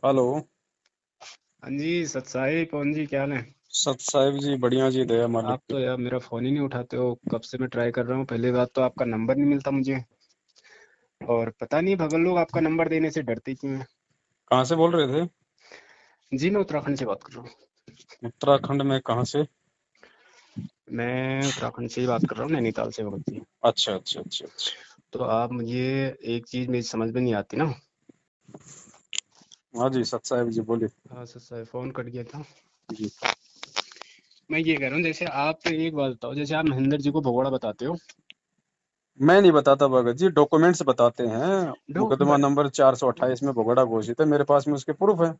Hello. हाँ जी, सत साई पवन जी, क्या हाल है? सत साहिब जी, बढ़िया जी, दया मालिक आप की। तो यार मेरा फोन ही नहीं उठाते हो। कब से मैं ट्राई कर रहा हूँ। पहली बात तो आपका नंबर नहीं मिलता मुझे, और पता नहीं भगल लोग आपका नंबर देने से डरते क्यों हैं। कहाँ से बोल रहे थे? जी, मैं उत्तराखंड से बात कर रहा हूँ। उत्तराखंड में कहाँ से? मैं उत्तराखंड से ही बात कर रहा हूँ, नैनीताल से भगत जी। अच्छा अच्छा अच्छा अच्छा। तो आप मुझे एक चीज़ मेरी समझ में नहीं आती ना। हाँ जी, सत साहिब जी बोलिए। हाँ सर सर, फोन कट गया था। जी। मैं ये कह रहा हूँ, जैसे आप एक बात बताओ, जैसे आप महेंद्र जी को भगोड़ा बताते हो। मैं नहीं बताता भगत जी, डॉक्यूमेंट्स बताते हैं। डो मुकदमा ब- नंबर 428 में भगोड़ा घोषित है, मेरे पास में उसके प्रूफ है।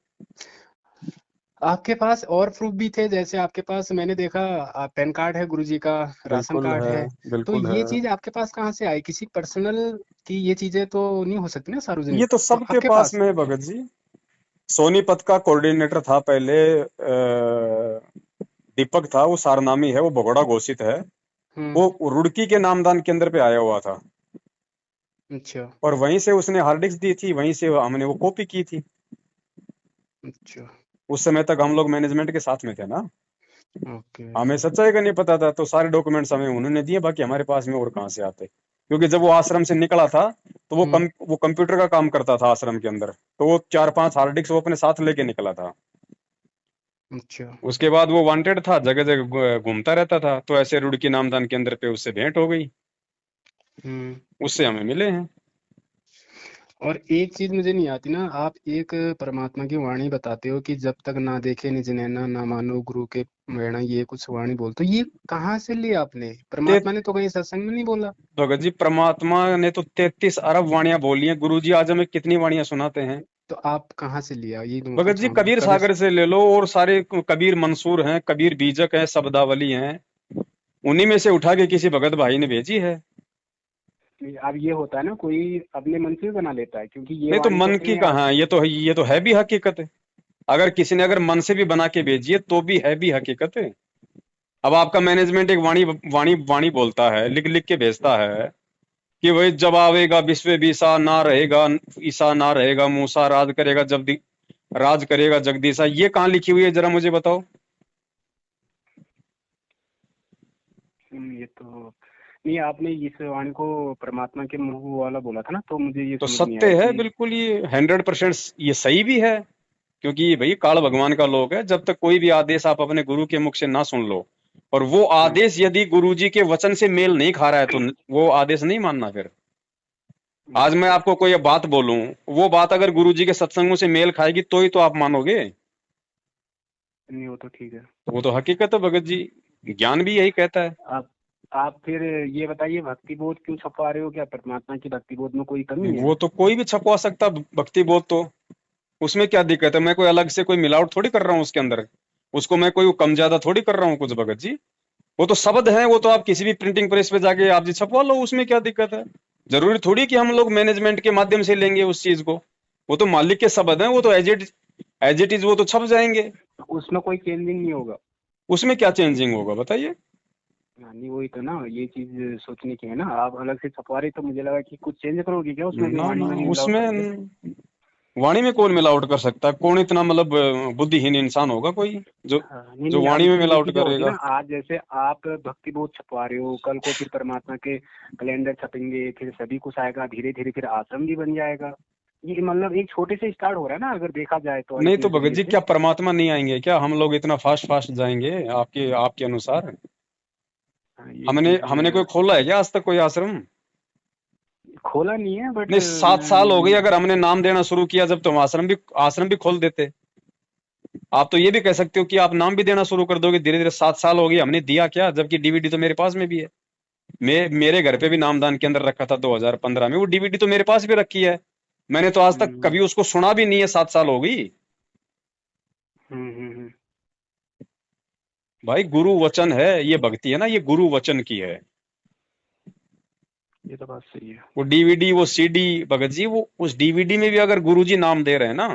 आपके पास और प्रूफ भी थे, जैसे आपके पास मैंने देखा पैन कार्ड है गुरुजी का, राशन बिल्कुल कार्ड है। है। तो बिल्कुल है। ये चीज आपके पास कहाँ से आई? किसी पर्सनल की ये चीजें तो नहीं हो सकती ना ये सार्वजनिक, तो तो सबके आपके पास पास। में है भगत जी। सोनीपत का कोऑर्डिनेटर था पहले, दीपक था, वो सारनामी है, वो भगोड़ा घोषित है। हम्म। वो रुड़की के नामदान केंद्र पे आया हुआ था, अच्छा। और वहीं से उसने हार्ड डिस्क दी थी, वहीं से हमने वो कॉपी की थी। अच्छा। उस समय तक हम लोग मैनेजमेंट के साथ में थे ना। ओके। हमें सच्चाई का नहीं पता था, तो सारे डॉक्यूमेंट्स हमें उन्होंने दिए, बाकी हमारे पास में और कहाँ से आते। क्योंकि जब वो आश्रम से निकला था, तो हम्म। वो कंप्यूटर का काम करता था आश्रम के अंदर। तो वो 4-5 हार्ड डिस्क वो अपने साथ लेके निकला था। अच्छा। उसके बाद वो वांटेड था, जगह जगह घूमता रहता था, तो ऐसे रुड़की नामदान केंद्र पे उससे भेंट हो गई। हम्म। उससे हमें मिले हैं। और एक चीज मुझे नहीं आती ना, आप एक परमात्मा की वाणी बताते हो कि जब तक ना देखे निज नैना ना मानो गुरु के प्रेरणा, ये कुछ वाणी बोलते हो। ये कहाँ से लिया आपने? ते परमात्मा ने तो कहीं सत्संग में नहीं बोला। भगत जी, परमात्मा ने तो 33 अरब वाणियां बोली हैं। गुरु जी आज हमें कितनी वाणियां सुनाते हैं? तो आप कहाँ से लिया, ये तो मैं भगत पूछ जी, रहा हूँ कबीर कभी। सागर से ले लो, और सारे कबीर मंसूर हैं, कबीर बीजक हैं, शब्दावली हैं, उन्हीं में से उठा के किसी भगत भाई ने भेजी है। अब ये होता है ना, कोई अपने मन से भी बना लेता है, क्योंकि ये नहीं तो वाणी तो मन की अपने आप। कहाँ है, ये तो है भी हकीकत है। अगर किसी ने अगर मन से भी बना के भेजी है, तो भी है भी हकीकत है। अब आपका मैनेजमेंट एक वाणी वाणी वाणी बोलता है, लिख लिख के भेजता है कि वही जब आवेगा विश्व बीसा, ना रहेगा ईसा, ना रहेगा मूसा, राज करेगा जगदीशा। ये कहाँ लिखी हुई है, जरा मुझे बताओ। ये तो नहीं, आपने इस वाणी को परमात्मा के मुंह वाला बोला था ना, तो मुझे ये तो समझ नहीं सत्य आया है कि। बिल्कुल, ये 100% ये सही भी है। क्योंकि ये भाई काल भगवान का लोक है, जब तक कोई भी आदेश आप अपने गुरु के मुख से ना सुन लो, और वो हाँ। आदेश यदि गुरु जी के वचन से मेल नहीं खा रहा है, तो वो आदेश नहीं मानना फिर। आज मैं अच्छा। आपको कोई बात बोलूं, वो बात अगर गुरु जी के सत्संगों से मेल खाएगी, तो ही तो आप मानोगे। नहीं, वो तो ठीक है। तो वो तो हकीकत है भगत जी, ज्ञान भी यही कहता है। आप आप फिर ये बताइए, भक्ति बोध क्यों छपवा रहे हो? क्या परमात्मा की भक्ति बोध में कोई कमी है? वो तो कोई भी छपवा सकता भक्ति बोध तो। उसमें क्या दिक्कत है? मैं कोई अलग से कोई मिलावट थोड़ी कर रहा हूँ उसके अंदर। उसको मैं कोई कम ज्यादा थोड़ी कर रहा हूँ कुछ भगत जी। वो तो शब्द है, वो तो आप किसी भी प्रिंटिंग प्रेस पे जाके आप जी छपवा लो, उसमें क्या दिक्कत है? जरूरी थोड़ी कि हम लोग मैनेजमेंट के माध्यम से लेंगे उस चीज को। वो तो मालिक के शब्द हैं, वो तो एज इट इज वो तो छप जाएंगे। उसमें कोई चेंजिंग नहीं होगा? उसमें क्या चेंजिंग होगा बताइए? हाँ, नहीं वही तो ना, ये चीज सोचने की है ना। आप अलग से छपवा रहे, तो मुझे लगा कि कुछ चेंज करोगे क्या उसमें, भी ना वाणी ना, में भी मिलावट करोगे। उसमें वाणी में कौन मिलावट कर सकता है? कौन इतना मतलब बुद्धिहीन इंसान होगा कोई जो हाँ, नहीं जो नहीं, अब वाणी में इसमें ये मिलावट चीजें होती करेगा? ना। आज जैसे आप भक्ति बोध छपवा रहे हो, कल को फिर परमात्मा के कैलेंडर छपेंगे, फिर सभी कुछ आएगा, धीरे धीरे फिर आश्रम भी बन जाएगा। ये मतलब एक छोटे से स्टार्ट हो रहा है ना, अगर देखा जाए तो नहीं एक तो भगत नजरिए जी, से। क्या परमात्मा नहीं आएंगे क्या? हम लोग इतना फास्ट फास्ट जाएंगे आपके आपके अनुसार? हाँ, ये हमने चीज हमने कोई खोला है क्या आज तक कोई आश्रम? खोला नहीं है, बट नहीं, 7 साल हो गई। मैं। अगर हमने नाम देना शुरू किया जब, तो हम आश्रम भी खोल देते। आप तो ये भी कह सकते हो कि आप नाम भी देना शुरू कर दोगे धीरे धीरे। 7 साल हो गई, हमने दिया क्या? जबकि डीवीडी तो मेरे पास में भी है। मेरे घर पे भी नामदान के अंदर रखा था 2015 में, वो डीवीडी तो मेरे पास भी रखी है। मैंने तो आज तक हम्म। कभी उसको सुना भी नहीं है, 7 साल हो गई। हम्म। भाई गुरु वचन है, ये भक्ति है ना, ये गुरु वचन की है। ये तो बात सही है। वो डीवीडी, वो सीडी, भगत जी, वो उस डीवीडी में भी अगर गुरुजी नाम दे रहे हैं ना,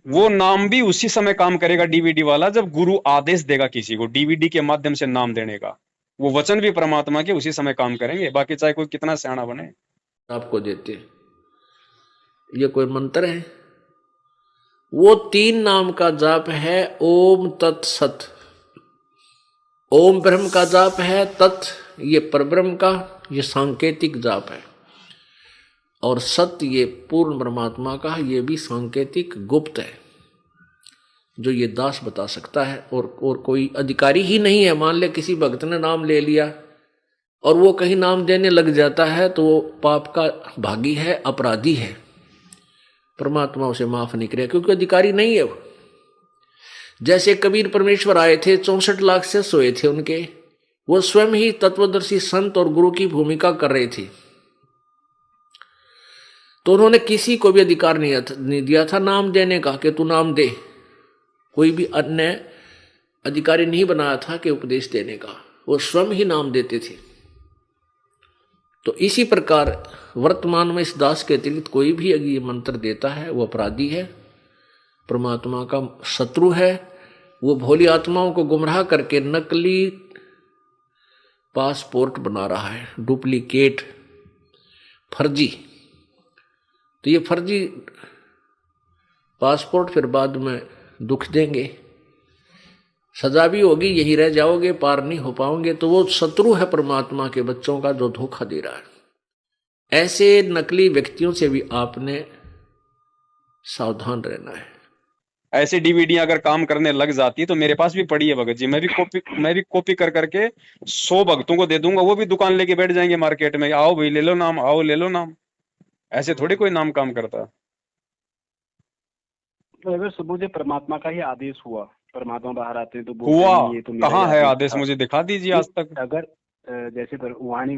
वो हम्म। नाम भी उसी समय काम करेगा डीवीडी वाला, जब गुरु आदेश देगा किसी को डीवीडी के माध्यम से नाम देने का। वो वचन भी परमात्मा के उसी समय काम करेंगे, बाकी चाहे कोई कितना सियाना बने। आपको देते। ये कोई मंत्र है? वो 3 नाम का जाप है ओम तत्सत। ओम ब्रह्म का जाप है, तत् ये परब्रह्म का, ये सांकेतिक जाप है, और सत्य ये पूर्ण परमात्मा का, ये भी सांकेतिक गुप्त है, जो ये दास बता सकता है। और कोई अधिकारी ही नहीं है। मान ले किसी भक्त ने नाम ले लिया और वो कहीं नाम देने लग जाता है तो वो पाप का भागी है, अपराधी है, परमात्मा उसे माफ नहीं करेगा, क्योंकि अधिकारी नहीं है वो। जैसे कबीर परमेश्वर आए थे, 64 लाख से सोए थे उनके, वो स्वयं ही तत्वदर्शी संत और गुरु की भूमिका कर रहे थे, तो उन्होंने किसी को भी अधिकार नहीं दिया था नाम देने का कि तू नाम दे। कोई भी अन्य अधिकारी नहीं बनाया था कि उपदेश देने का, वो स्वयं ही नाम देते थे। तो इसी प्रकार वर्तमान में इस दास के अतिरिक्त कोई भी अगर ये मंत्र देता है वो अपराधी है, परमात्मा का शत्रु है। वो भोली आत्माओं को गुमराह करके नकली पासपोर्ट बना रहा है, डुप्लीकेट, फर्जी। तो ये फर्जी पासपोर्ट फिर बाद में दुख देंगे, सजा भी होगी, यही रह जाओगे, पार नहीं हो पाओगे। तो वो शत्रु है परमात्मा के बच्चों का, जो धोखा दे रहा है। ऐसे नकली व्यक्तियों से भी आपने सावधान रहना है। ऐसी डीवीडी अगर काम करने लग जाती है तो मेरे पास भी पड़ी है भगत जी, मैं भी कॉपी कर करके 100 भक्तों को दे दूंगा, वो भी दुकान लेके बैठ जाएंगे मार्केट में, आओ भाई ले लो नाम, आओ ले लो नाम। ऐसे थोड़ी कोई नाम काम करता। तो अगर सुबह परमात्मा का ही आदेश हुआ, परमात्मा बाहर आते हैं तो बोलते हुआ, हैं ये तो मेरा कहाँ ही है आदेश आदेश, था। मुझे दिखा दीजिए आज तक। अगर जैसे पर वाणी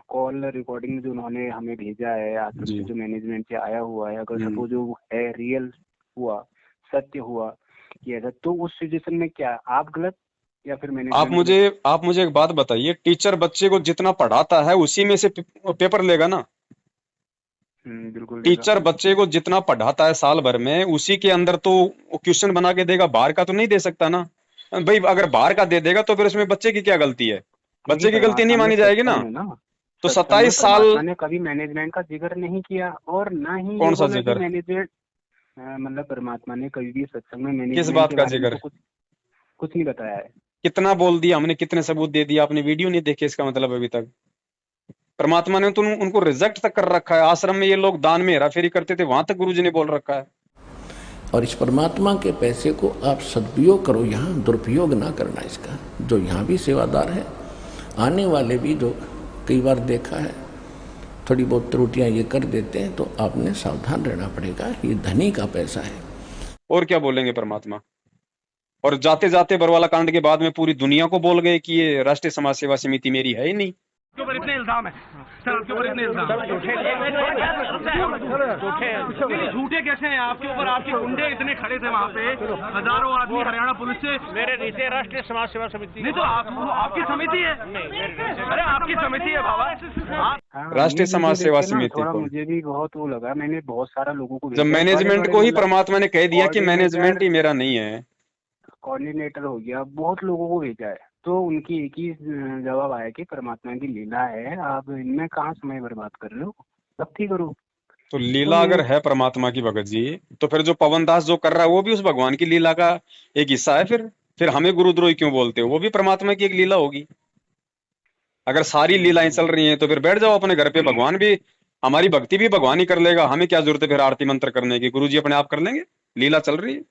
कॉल रिकॉर्डिंग जो उन्होंने हमें भेजा है आश्रम जी से, जो मैनेजमेंट से आया हुआ है, अगर हम्म। सपोज जो है रियल हुआ, सत्य हुआ कि ऐसा, तो उस सिचुएशन में क्या आप गलत या फिर आप मैनेजमेंट मुझे एक बात बताइए, टीचर बच्चे को जितना पढ़ाता है उसी में से पेपर लेगा ना? बिल्कुल देगा। टीचर बच्चे को जितना पढ़ाता है साल भर में, उसी के अंदर तो क्वेश्चन बना के देगा, बाहर का तो नहीं दे सकता ना भाई। अगर बाहर का दे देगा तो फिर उसमें बच्चे की क्या गलती है? क्योंकि बच्चे की गलती नहीं परमात्मा ने मानी जाएगी ना। सत्संग में ना, तो सत्संग में 27 साल परमात्मा ने कभी मैनेजमेंट का जिक्र नहीं किया, और ना ही कौन ये सा बोला कि जिक्र? मैनेजमेंट, मतलब परमात्मा ने कभी भी सत्संग में किस मैनेजमेंट बात के का बारे में तो जिक्र? कुछ नहीं बताया है। कितना बोल दिया हमने, कितने सबूत दे दिया आपने, वीडियो नहीं देखे इसका मतलब अभी तक? परमात्मा ने तो उनको रिजेक्ट तक कर रखा है। आश्रम में ये लोग दान में हेराफेरी करते थे, वहां तक गुरुजी ने बोल रखा है। और इस परमात्मा के पैसे को आप सदुपयोग करो, यहाँ दुरुपयोग ना करना इसका। जो यहाँ भी सेवादार है, आने वाले भी जो कई बार देखा है थोड़ी बहुत त्रुटियां ये कर देते हैं, तो आपने सावधान रहना पड़ेगा। ये धनी का पैसा है। और क्या बोलेंगे परमात्मा? और जाते जाते बरवाला कांड के बाद में पूरी दुनिया को बोल गए कि ये राष्ट्रीय समाज सेवा समिति मेरी है ही नहीं। के ऊपर इतने इल्जाम है सर, आपके ऊपर इतने इल्जाम झूठे कैसे हैं आपके ऊपर? आपके गुंडे इतने खड़े थे वहाँ पे, हजारों आदमी हरियाणा पुलिस से। मेरे नीचे राष्ट्रीय समाज सेवा समिति नहीं तो आपकी समिति है? अरे आपकी समिति है बाबा। राष्ट्रीय समाज सेवा समिति थोड़ा को मुझे भी बहुत वो लगा, मैंने बहुत सारा लोगों को जब मैनेजमेंट को ही परमात्मा ने कह दिया कि मैनेजमेंट ही मेरा नहीं है, कोऑर्डिनेटर हो गया, बहुत लोगों को भेजा है, तो उनकी एक ही जवाब आया कि परमात्मा की लीला है, आप इनमें कहाँ समय बर्बाद कर रहे हो, भक्ति करो। तो लीला अगर है परमात्मा की भगत जी, तो फिर जो पवन दास जो कर रहा है वो भी उस भगवान की लीला का एक हिस्सा है। फिर हमें गुरुद्रोही क्यों बोलते हो? वो भी परमात्मा की एक लीला होगी। अगर सारी लीलाएं चल रही हैं तो फिर बैठ जाओ अपने घर पे, भगवान भी, हमारी भक्ति भी भगवान ही कर लेगा। हमें क्या जरूरत है फिर आरती मंत्र करने की? गुरु जी अपने आप कर लेंगे, लीला चल रही है।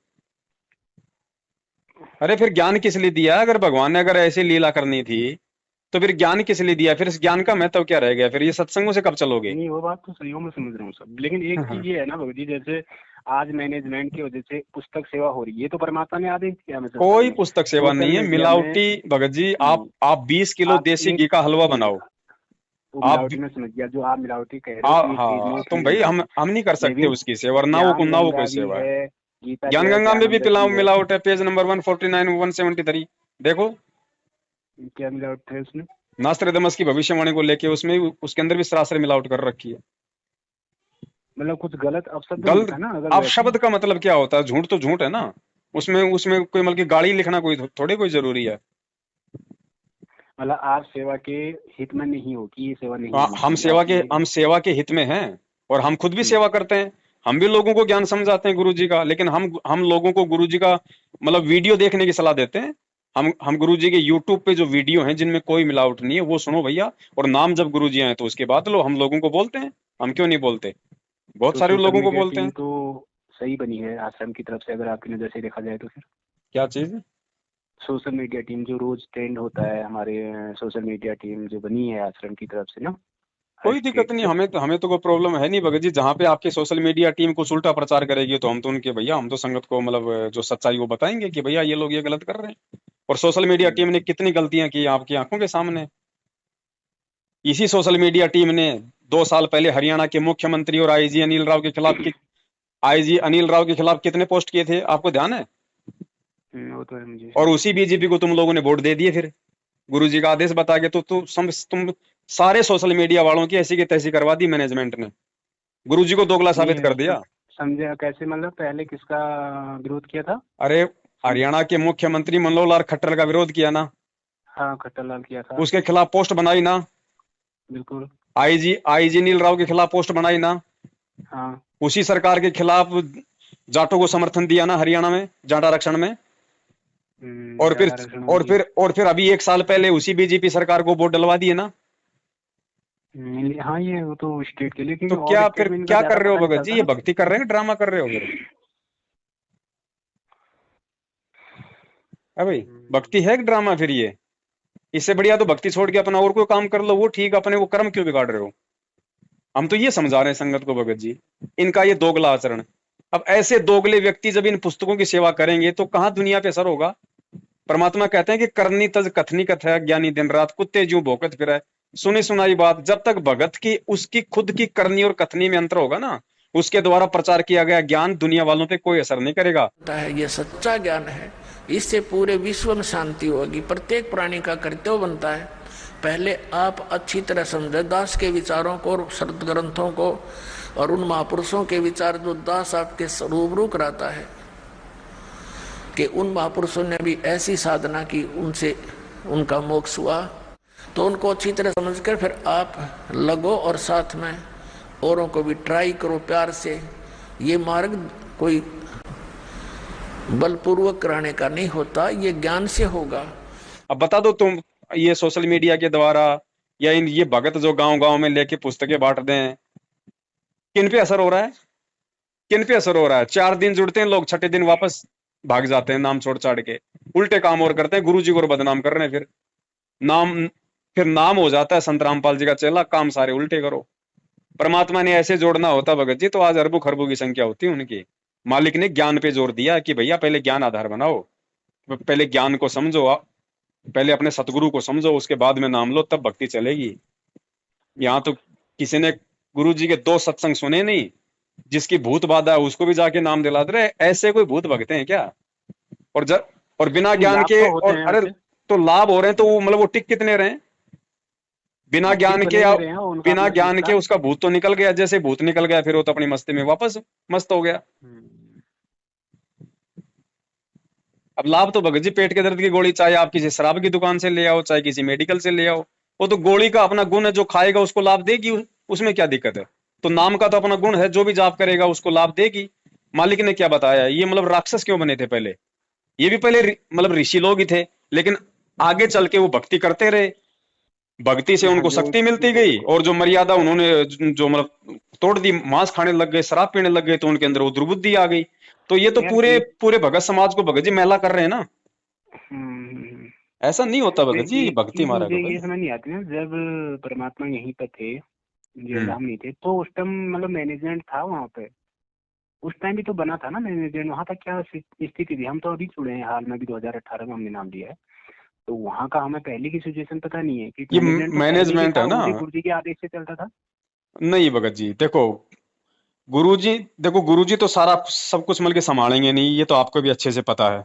अरे फिर ज्ञान किस लिए दिया? अगर भगवान ने अगर ऐसी लीला करनी थी तो फिर ज्ञान किस लिए दिया? फिर इस ज्ञान का महत्व क्या रह गया? फिर ये सत्संगों से कब चलोगे? नहीं, वो बात तो सही हो, मैं समझ रहा हूँ सब, लेकिन एक चीज ये है ना भगत जी, जैसे आज मैनेजमेंट की वजह से पुस्तक सेवा हो रही है, तो परमात्मा ने आदेश किया हमें कोई पुस्तक सेवा नहीं है, मिलावटी भगत जी। आप 20 किलो देसी घी का हलवा बनाओ, आप मिलावटी में समझ गया, जो आप मिलावटी कह रहे हो, हाँ तुम भाई, हम नहीं कर सकते उसकी सेवा, और ना वो कोई सेवा है। गीता ज्ञान गंगा में भी मिलावट है, पेज नंबर 149 173 देखो, क्या मिलावट है उसमें? नास्त्रदमस की भविष्यवाणी को लेके उसमें उसके अंदर भी सरासर मिलावट कर रखी है। मतलब कुछ गलत अपशब्द गलत लिखा ना, अगर अब शब्द का मतलब क्या होता है? झूठ तो झूठ है ना, उसमें कोई मतलब की गाड़ी लिखना कोई थोड़ी कोई जरूरी है। मतलब आप सेवा के हित में नहीं हो कि ये सेवा नहीं हम सेवा के हित में हैं, और हम खुद भी सेवा करते हैं। हम भी लोगों को ज्ञान समझाते हैं गुरु जी का, लेकिन हम लोगों को गुरु जी का मतलब वीडियो देखने की सलाह देते हैं। हम गुरु जी के यूट्यूब पे जो वीडियो हैं जिनमें कोई मिलावट नहीं है वो सुनो भैया, और नाम जब गुरु जी आए तो उसके बाद लो। हम लोगों को बोलते हैं, हम क्यों नहीं बोलते, बहुत तो सारे सोशल लोगों को मीडिया बोलते टीम हैं। तो सही बनी है आश्रम की तरफ से, अगर आपकी नज़र से देखा जाए तो। फिर क्या चीज? सोशल मीडिया टीम जो रोज ट्रेंड होता है, हमारे सोशल मीडिया टीम जो बनी है आश्रम की तरफ से ना, हर कोई दिक्कत स्टेट नहीं, से। हमें तो कोई प्रॉब्लम है नहीं भगत जी। जहाँ पे आपकी सोशल मीडिया टीम कुछ उल्टा प्रचार करेगी तो हम तो उनके भैया, हम तो संगत को मतलब जो सच्चाई वो बताएंगे कि भैया ये लोग ये गलत कर रहे हैं। और सोशल मीडिया टीम ने कितनी गलतियां की आपकी आंखों के सामने। इसी सोशल मीडिया टीम ने 2 साल पहले हरियाणा के मुख्यमंत्री और आईजी अनिल राव के खिलाफ कितने पोस्ट किए थे, आपको ध्यान है? वो तो है मुझे। और उसी बीजेपी को तुम लोगों ने वोट दे दिए फिर गुरु जी का आदेश बता के। तो तुम सारे सोशल मीडिया वालों की ऐसी की तैसी करवा दी मैनेजमेंट ने, गुरु जी को दोगला साबित कर नहीं दिया। समझा कैसे, मतलब पहले किसका विरोध किया था? अरे हरियाणा के मुख्यमंत्री मनोहर लाल खट्टर का विरोध किया ना, हाँ खट्टर लाल किया था। उसके खिलाफ पोस्ट बनाई ना। बिल्कुल। आईजी नील राव के खिलाफ पोस्ट बनाई ना। हाँ। उसी सरकार के खिलाफ जाटों को समर्थन दिया ना हरियाणा में, जाट आरक्षण में। और फिर ज्यादा आरक्षण हो गया। और फिर अभी 1 साल पहले उसी बीजेपी सरकार को वोट डलवा दिए ना। हाँ ये वो तो स्टेट के लिए, तो क्योंकि क्या और फिर स्टेट में इनका क्या ज्यादा कर रहे हो पता नहीं भगत जी, चलता ये ना। भक्ति कर रहे हैं ड्रामा कर रहे हो फिर? है भाई, भक्ति है कि ड्रामा फिर ये? इससे बढ़िया तो भक्ति छोड़ के अपना और कोई काम कर लो, वो ठीक, अपने वो कर्म क्यों बिगाड़ रहे हो? हम तो ये समझा रहे हैं संगत को भगत जी, इनका ये दोगला आचरण। अब ऐसे दोगले व्यक्ति जब इन पुस्तकों की सेवा करेंगे तो कहां दुनिया पे असर होगा? परमात्मा कहते हैं कि करनी तज कथनी कथया, ज्ञानी दिन रात कुत्ते ज्यों भौंकत फिरै। सुनी सुनाई बात, जब तक भगत की उसकी खुद की करनी और कथनी में अंतर होगा ना, उसके द्वारा प्रचार किया गया ज्ञान दुनिया वालों पे कोई असर नहीं करेगा। है ये सच्चा ज्ञान है, इससे पूरे विश्व में शांति होगी, प्रत्येक प्राणी का कर्तव्य बनता है। पहले आप अच्छी तरह समझे दास के विचारों को और शरद ग्रंथों को और उन महापुरुषों के विचार जो दास आपके रूबरू कराता है कि उन महापुरुषों ने भी ऐसी साधना की, उनसे उनका मोक्ष हुआ। तो उनको अच्छी तरह समझकर फिर आप लगो और साथ में औरों को भी ट्राई करो प्यार से। ये मार्ग कोई बलपूर्वक कराने का नहीं होता, ये ज्ञान से होगा। अब बता दो तुम, ये सोशल मीडिया के द्वारा या ये भगत जो गांव गांव में लेके पुस्तकें बांट दें, किन पे असर हो रहा है? किन पे असर हो रहा है? 4 दिन जुड़ते हैं लोग, छठे दिन वापस भाग जाते हैं नाम छोड़ छाड़ के, उल्टे काम और करते हैं, गुरु जी को और बदनाम कर रहे हैं। फिर नाम हो जाता है संत रामपाल जी का चेला, काम सारे उल्टे करो। परमात्मा ने ऐसे जोड़ना होता भगत जी तो आज अरबों खरबों की संख्या होती उनकी। मालिक ने ज्ञान पे जोर दिया कि भैया पहले ज्ञान आधार बनाओ, पहले ज्ञान को समझो, पहले अपने सतगुरु को समझो, उसके बाद में नाम लो, तब भक्ति चलेगी। यहाँ तो किसी ने गुरु जी के 2 सत्संग सुने नहीं, जिसकी भूत बाधा है उसको भी जाके नाम दिला दे रहे। ऐसे कोई भूत भगते हैं क्या? और बिना ज्ञान लाभ के, तो होते और हैं अरे उससे। तो लाभ हो रहे हैं तो वो मतलब वो टिक कितने रहे? बिना हाँ, ज्ञान टिक के, भले ही रहे हैं, उनका बिना अपना ज्ञान चीज के था। उसका भूत तो निकल गया। जैसे भूत निकल गया फिर वो तो अपनी मस्ती में वापस मस्त हो गया। अब लाभ तो भगत जी पेट के दर्द की गोली चाहे आप किसी शराब की दुकान से ले आओ, चाहे किसी मेडिकल से ले आओ, वो तो गोली का अपना गुण है, जो खाएगा उसको लाभ देगी, उसमें क्या दिक्कत है? तो नाम का तो अपना गुण है, जो भी जाप करेगा उसको लाभ देगी। मालिक ने क्या बताया? ये मतलब राक्षस क्यों बने थे पहले? ये भी पहले मतलब ऋषि लोग ही थे, लेकिन आगे चल के वो भक्ति करते रहे, भक्ति से हाँ उनको जो शक्ति मिलती गई, और जो मर्यादा उन्होंने जो मतलब तोड़ दी, मांस खाने लग गए, शराब पीने लग गए, तो उनके अंदर वो दुर्बुद्धि आ गई। तो ये तो यार पूरे एक पूरे भगत समाज को भगत जी मैला कर रहे हैं ना। हम्म, ऐसा नहीं होता तो भगत जी, एक भक्ति चीज मारा मुझे करो ये भाई। समझ नहीं आती ना, जब परमात्मा यहीं पे थे, हम्म। जयधाम नहीं थे, तो उस टाइम मतलब मैनेजमेंट था वहाँ पे, उस टाइम भी तो बना था ना मैनेजमेंट, वहाँ तक क्या स्थिति थी? हम तो अभी जुड़े हैं हाल में भी, 2018 में हमने नाम लिया है, तो वहाँ का हमें पहले की सिचुएशन पता नहीं है कि ये मैनेजमेंट तो पहले ही मैनेजमेंट था, है ना। वो भी गुरुजी के आदेश से चलता था। नहीं भगत जी देखो, गुरुजी तो सारा सब कुछ मिल के संभालेंगे नहीं, ये तो आपको भी अच्छे से पता है।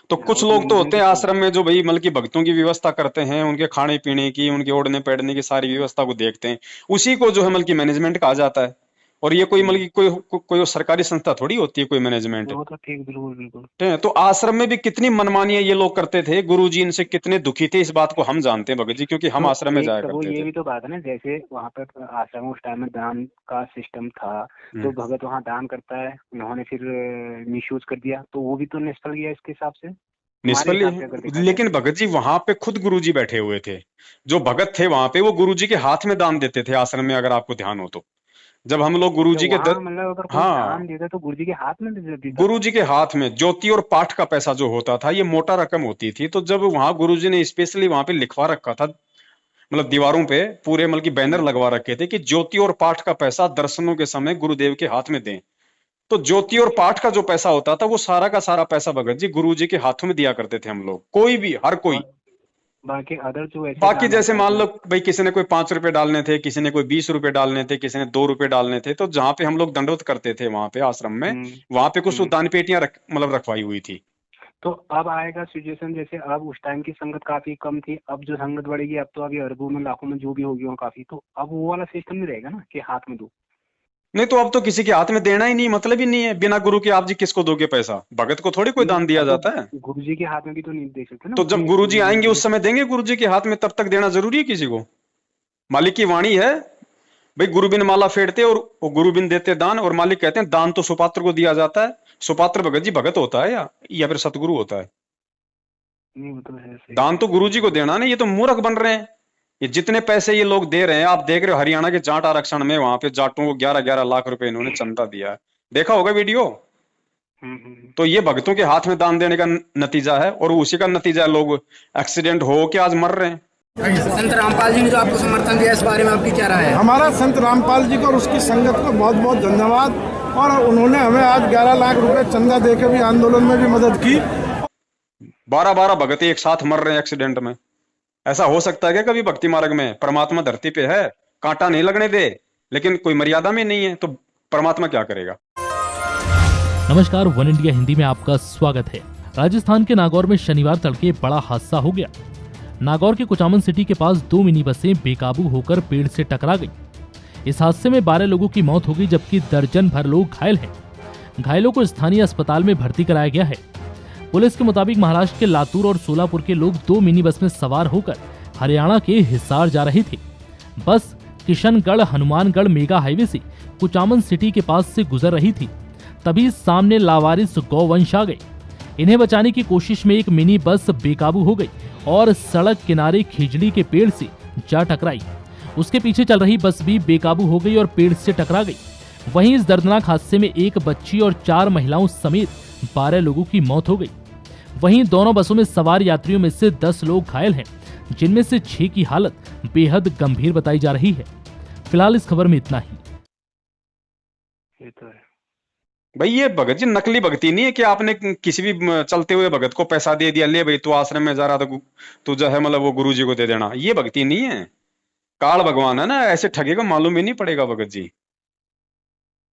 तो हाँ कुछ वो तो लोग तो होते मैनेजमेंट हैं तो आश्रम में जो भाई मतलब कि भक्तों की व्यवस्था करते हैं, उनके खाने पीने की, उनके ओढ़ने बैठने की सारी व्यवस्था को देखते हैं, उसी को जो है मतलब कि मैनेजमेंट कहा जाता है। और ये कोई मतलब कि कोई सरकारी संस्था थोड़ी होती है, कोई मैनेजमेंट। वो तो ठीक, बिल्कुल बिल्कुल। तो आश्रम में भी कितनी मनमानियां ये लोग करते थे, गुरुजी इनसे कितने दुखी थे, इस बात को हम जानते हैं भगत जी, क्योंकि हम तो आश्रम में एक जाया तो वो करते ये थे। भी तो बात है ना, जैसे वहाँ पर आश्रम उस टाइम में दान का सिस्टम था, तो भगत वहाँ दान करता है, उन्होंने फिर मिसयूज कर दिया, तो वो भी तो निष्फल गया इसके हिसाब से, हमारे निष्फल ही हिसाब से अगर है। देखा जाए लेकिन तो। भगत जी वहां पे खुद गुरुजी बैठे हुए थे, जो भगत थे वहां पे वो गुरुजी के हाथ में दान देते थे आश्रम में, अगर आपको ध्यान हो तो। जब हम लोग तो गुरुजी के वहाँ मतलब अगर कोई हाँ, दान देता तो गुरु जी के हाथ में दे देता था। गुरुजी के हाथ में ज्योति और पाठ का पैसा जो होता था, ये मोटा रकम होती थी। तो जब वहां गुरुजी ने स्पेशली वहां पे लिखवा रखा था, मतलब दीवारों पे पूरे मतलब कि बैनर लगवा रखे थे कि ज्योति और पाठ का पैसा दर्शनों के समय गुरुदेव के हाथ में दें। तो ज्योति और अच्छा। पाठ का जो पैसा होता था, वो सारा का सारा पैसा भगत जी गुरुजी के हाथों में दिया करते थे हम लोग, कोई भी, हर कोई। और बाकी अदर जो ऐसे बाकी दान जैसे होता है मान जो। लो भाई, किसी ने कोई 5 रुपए डालने थे, किसी ने कोई 20 रुपए डालने थे, किसी ने 2 रुपए डालने थे, तो जहां पे हम लोग दंडवत करते थे वहां पे आश्रम में, हम्म। वहां पे कुछ हम्म। दान पेटियां मतलब रखवाई हुई थी। तो अब आएगा सिचुएशन, जैसे अब उस टाइम की संगत काफी कम थी, अब जो संगत बढ़ेगी, अब तो अभी अरबों में लाखों में जो भी होगी वो काफी, तो अब वो वाला सिस्टम नहीं रहेगा ना कि हाथ में दो। नहीं तो अब तो किसी के हाथ में देना ही नहीं, मतलब ही नहीं है। बिना गुरु के आप जी किसको दोगे पैसा? भगत को थोड़ी कोई नहीं, दान दिया अब तो जाता है। गुरु जी के हाथ में भी तो नहीं दे सकते ना तो जब अपनी। गुरुजी आएंगे उस समय देंगे गुरुजी के हाथ में, तब तक देना जरूरी है किसी को? मालिक की वाणी है भाई, गुरु बिन माला फेरते और वो गुरु बिन देते दान। और मालिक कहते हैं दान तो सुपात्र को दिया जाता है। सुपात्र भगत जी भगत होता है या फिर सतगुरु होता है? नहीं, वो तो है, सही दान बात तो है। गुरुजी को देना नहीं। ये तो मूर्ख बन रहे हैं। ये जितने पैसे ये लोग दे रहे हैं, आप देख रहे हो हरियाणा के जाट आरक्षण में, वहां पे जाटों को 11-11 लाख रुपए इन्होंने चंदा दिया है, देखा होगा वीडियो। तो ये भगतों के हाथ में दान देने का नतीजा है, और उसी का नतीजा है लोग एक्सीडेंट हो के आज मर रहे हैं। संत रामपाल जी ने जो आपको समर्थन दिया, इस बारे में आपकी क्या राय है? हमारा संत रामपाल जी को और उसकी संगत को बहुत बहुत धन्यवाद। और उन्होंने हमें आज 11 लाख रुपए चंदा देकर भी आंदोलन में भी मदद की। 12-12 भगत एक साथ मर रहे हैं एक्सीडेंट में। ऐसा हो सकता है क्या कभी भक्ति मार्ग में? परमात्मा धरती पे है, कांटा नहीं लगने दे, लेकिन कोई मर्यादा में नहीं है, तो परमात्मा क्या करेगा? नमस्कार, वन इंडिया हिंदी में आपका स्वागत है। राजस्थान के नागौर में शनिवार तड़के बड़ा हादसा हो गया। नागौर के कुचामन सिटी के पास 2 मिनी बसें बेकाबू होकर पेड़ से टकरा गई। इस हादसे में 12 लोगों की मौत हो गई, जबकि दर्जन भर लोग घायल हैं। घायलों को स्थानीय अस्पताल में भर्ती कराया गया है। पुलिस के मुताबिक महाराष्ट्र के लातूर और सोलापुर के लोग 2 मिनी बस में सवार होकर हरियाणा के हिसार जा रहे थे। बस किशनगढ़ हनुमानगढ़ मेगा हाईवे से कुचामन सिटी के पास से गुजर रही थी, तभी सामने लावारिस गौवंश आ गए। इन्हें बचाने की कोशिश में एक मिनी बस बेकाबू हो गई और सड़क किनारे खिजड़ी के पेड़ से जा टकराई। उसके पीछे चल रही बस भी बेकाबू हो गई और पेड़ से टकरा गई। वहीं इस दर्दनाक हादसे में एक बच्ची और 4 महिलाओं समेत 12 लोगों की मौत हो गई। वहीं दोनों बसों में सवार यात्रियों में से 10 लोग घायल हैं, जिनमें से 6 की हालत बेहद गंभीर बताई जा रही है। फिलहाल इस खबर में इतना ही। ये तो है भाई ये भगत जी नकली भक्ति नहीं है कि आपने किसी भी चलते हुए भगत को पैसा दे दिया, ले भाई तू आश्रम में जा रहा था, तू जो है मतलब वो गुरु जी को दे देना। ये भक्ति नहीं है। काल भगवान है ना, ऐसे ठगेगा मालूम ही नहीं पड़ेगा भगत जी।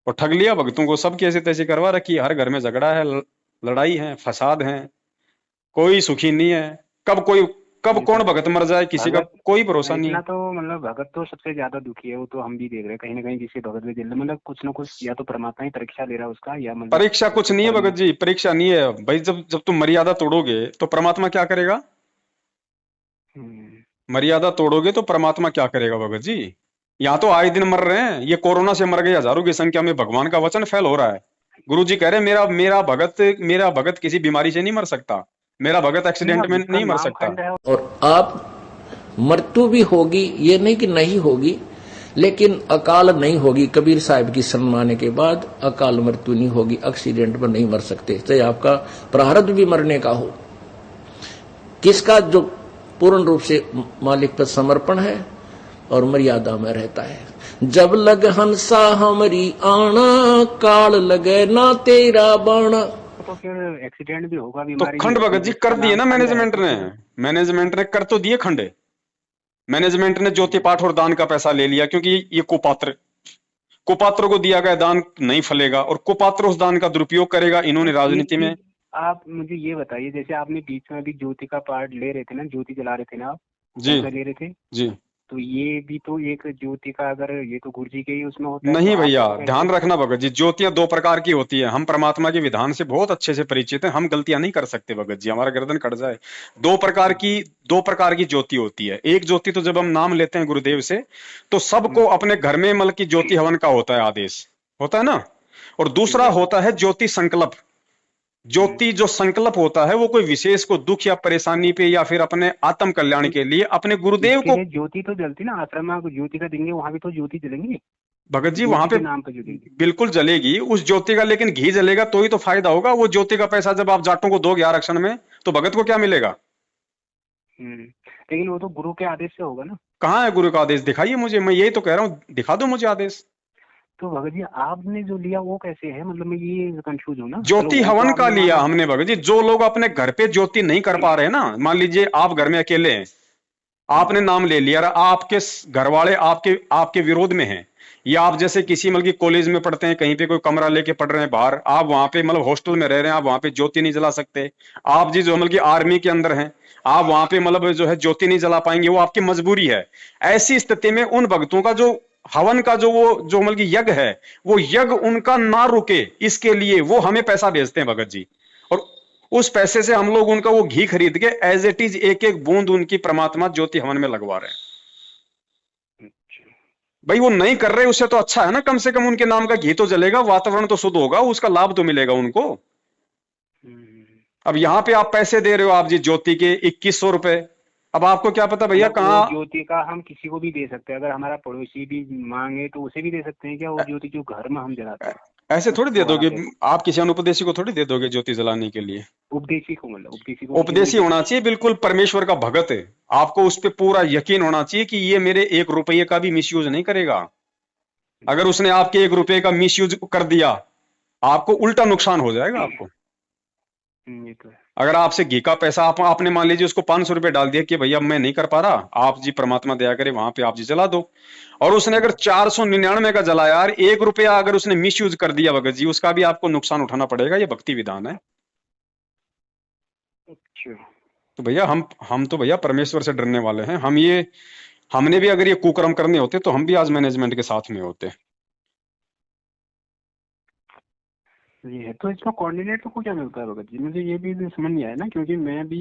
और ठग लिया भक्तों को, सब कैसे तैसे करवा रखी। हर घर में झगड़ा है, लड़ाई है, फसाद है, कोई सुखी नहीं है। कब ये कौन तो भगत मर जाए किसी का भगत कोई भरोसा नहीं इतना है। तो मतलब भगत तो सबसे ज्यादा दुखी है, वो तो हम भी देख रहे हैं कहीं ना कहीं, जिससे भगत भी दिल मतलब कुछ ना कुछ, या तो परमात्मा ही परीक्षा ले रहा है उसका, या मतलब परीक्षा कुछ उसके नहीं है कर्म। भगत जी, परीक्षा नहीं है भाई। जब जब तुम मर्यादा तोड़ोगे तो परमात्मा क्या करेगा? मर्यादा तोड़ोगे तो परमात्मा क्या करेगा भगत जी? यहाँ तो आए दिन मर रहे हैं। ये कोरोना से मर गए हजारों की संख्या में, भगवान का वचन फैल हो रहा है। गुरु जी कह रहे हैं मेरा भगत किसी बीमारी से नहीं मर सकता, मेरा भगत एक्सीडेंट में जिसका नहीं मर नाम सकता। खंड है। और आप मृत्यु भी होगी, ये नहीं कि नहीं होगी, लेकिन अकाल नहीं होगी। कबीर साहब की सम्माने के बाद अकाल मृत्यु नहीं होगी, एक्सीडेंट में नहीं मर सकते। चाहे आपका प्रारब्ध भी मरने का हो, किसका जो पूर्ण रूप से मालिक पर समर्पण है और मर्यादा में रहता है। जब लग हंसा हमारी आना, काल लगे ना तेरा बाणा। तो फिर एक्सीडेंट भी होगा, तो बीमारी भी खंड होगी, भगत जी जिसका कर दिए ना नाम खंड है, मैनेजमेंट तो ने। फिर मैनेजमेंट ने कर तो दिए खंड। मैनेजमेंट ने ज्योति पाठ और दान का पैसा ले लिया, क्योंकि ये कुपात्र को दिया गया दान नहीं फलेगा, और कुपात्र उस दान का दुरुपयोग करेगा। इन्होंने एक राजनीति में। चीज आप मुझे ये बताइए, जैसे आपने बीच में अभी ज्योति का पार्ट ले रहे थे ना, ज्योति जला रहे थे ना आप, जी कौन सा ले रहे थे? जी तो ये भी तो एक ज्योति का, अगर ये तो गुरु जी के ही उसमें होता है, नहीं तो भैया, आपका तो ध्यान कैसे? रखना भगत जी, ज्योतियां दो प्रकार की होती है। हम परमात्मा के विधान से बहुत अच्छे से परिचित हैं, हम गलतियां नहीं कर सकते भगत जी, हमारा गर्दन कट जाए। दो प्रकार की ज्योति होती है। एक ज्योति तो जब हम नाम लेते हैं गुरुदेव से, तो सबको अपने घर में मतलब की ज्योति हवन का होता है आदेश, होता है ना। और दूसरा होता है ज्योति संकल्प। ज्योति जो संकल्प होता है वो कोई विशेष को दुख या परेशानी पे या फिर अपने आत्म कल्याण के लिए अपने गुरुदेव इसके को। लिए ज्योति तो जलती ना, आश्रम में आपको ज्योति का देंगे, वहां भी तो ज्योति जलेंगी, भगत जी वहां ज्योति पे के नाम पे जो देंगे। बिल्कुल जलेगी उस ज्योति का, लेकिन घी जलेगा तो ही तो फायदा होगा। वो ज्योति का पैसा जब आप जाटों को दोगे आरक्षण में, तो भगत को क्या मिलेगा? लेकिन वो तो गुरु के आदेश से होगा ना। कहाँ है गुरु का आदेश? दिखाइए मुझे, मैं यही तो कह रहा हूँ, दिखा दो मुझे आदेश। तो भगत जी आपने जो लिया वो कैसे है, मतलब मैं ये कंफ्यूज हूँ ना। ज्योति चलो वो तो हवन का आपने लिया माना। हमने भगत जी। जो लोग अपने घर पे ज्योति नहीं कर पा रहे हैं ना, मान लीजिए आप घर में अकेले हैं, आपने नाम ले लिया और आपके घर वाले आपके आपके विरोध में हैं, या आप जैसे किसी मतलब की कॉलेज में पढ़ते हैं, कहीं पे कोई कमरा लेके पढ़ रहे हैं बाहर, आप वहां पे मतलब हॉस्टल में रह रहे हैं, आप वहां पे ज्योति नहीं जला सकते। आप जी जो मतलब की आर्मी के अंदर हैं, आप वहां पे मतलब जो है ज्योति नहीं जला पाएंगे, वो आपकी मजबूरी है। ऐसी स्थिति में उन भक्तों का जो हवन का जो वो जो मतलब की यज्ञ है, वो यज्ञ उनका ना रुके, इसके लिए वो हमें पैसा भेजते हैं भगत जी। और उस पैसे से हम लोग उनका वो घी खरीद के एज इट इज एक एक बूंद उनकी परमात्मा ज्योति हवन में लगवा रहे हैं। भाई वो नहीं कर रहे, उससे तो अच्छा है ना, कम से कम उनके नाम का घी तो जलेगा, वातावरण तो शुद्ध होगा, उसका लाभ तो मिलेगा उनको। अब यहाँ पे आप पैसे दे रहे हो आप जी ज्योति के 2100 रुपए, अब आपको क्या पता भैया मतलब कहाँ। वो ज्योति का हम किसी को भी दे सकते हैं, अगर हमारा पड़ोसी भी मांगे तो उसे भी दे सकते हैं क्या? वो ज्योति जो घर में हम जलाते हैं ऐसे थोड़ी दे उसको दोगे बनाते हैं। आप, किसी अनुपदेशी को थोड़ी दे दोगे ज्योति जलाने के लिए। उपदेशी को, मतलब उपदेशी को उपदेशी होना चाहिए, बिल्कुल परमेश्वर का भगत है, आपको उस पर पूरा यकीन होना चाहिए कि ये मेरे 1 रुपये का भी मिसयूज नहीं करेगा। अगर उसने आपके 1 रुपये का मिसयूज कर दिया, आपको उल्टा नुकसान हो जाएगा आपको। ये तो है। अगर आपसे घी का पैसा आपने मान लीजिए उसको 500 रुपए डाल दिया कि भैया मैं नहीं कर पा रहा, आप जी परमात्मा दया करे वहां पे आप जी जला दो, और उसने अगर 499 का जलाया यार, 1 रुपया अगर उसने मिस यूज कर दिया भगत जी, उसका भी आपको नुकसान उठाना पड़ेगा। ये भक्ति विधान है। अच्छा। तो भैया हम तो भैया परमेश्वर से डरने वाले हैं। हमने भी अगर ये कुकर्म करने होते तो हम भी आज मैनेजमेंट के साथ में होते। ये है। तो इसमें कोऑर्डिनेटर को क्या मिलता है भगत जी? मुझे ये भी समझ नहीं आया ना, क्योंकि मैं भी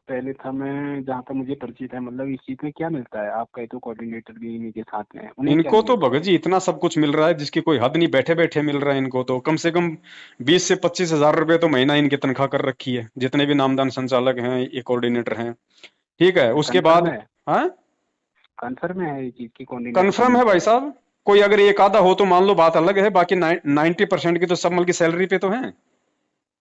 पहले था, मैं जहाँ तक मुझे परिचित है, मतलब इस चीज में क्या मिलता है? आप कहे तो कोऑर्डिनेटर भी इन्हीं के साथ में है, उन्हें क्या इनको तो मिलता भगत जी इतना सब कुछ मिल रहा है जिसकी कोई हद नहीं, बैठे बैठे मिल रहा है इनको तो। कम से कम 20 से 25 हजार रुपए तो महीना इनकी तनख्वाह कर रखी है, जितने भी नामदान संचालक हैं, ये कोऑर्डिनेटर हैं, ठीक है। उसके बाद हाँ कंफर्म है ये चीज की कोऑर्डिनेटर कन्फर्म है भाई साहब। कोई अगर एक आधा हो तो मान लो बात अलग है, बाकी 90% की तो सब मतलब की सैलरी पे तो है।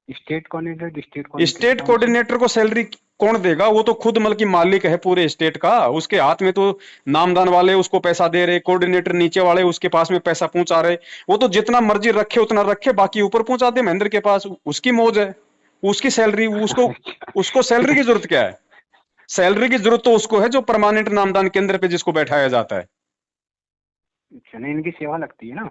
स्टेट कोऑर्डिनेटर, स्टेट कोऑर्डिनेटर को सैलरी कौन देगा? वो तो खुद मतलब की मालिक है पूरे स्टेट का, उसके हाथ में तो नामदान वाले उसको पैसा दे रहे, कोऑर्डिनेटर नीचे वाले उसके पास में पैसा पहुंचा रहे। वो तो जितना मर्जी रखे उतना रखे, बाकी ऊपर पहुंचा दे महेंद्र के पास, उसकी मौज है, उसकी सैलरी, उसको सैलरी की जरूरत क्या है? सैलरी की जरूरत तो उसको है जो परमानेंट नामदान केंद्र पे जिसको बैठाया जाता है। अच्छा, नहीं इनकी सेवा लगती है ना,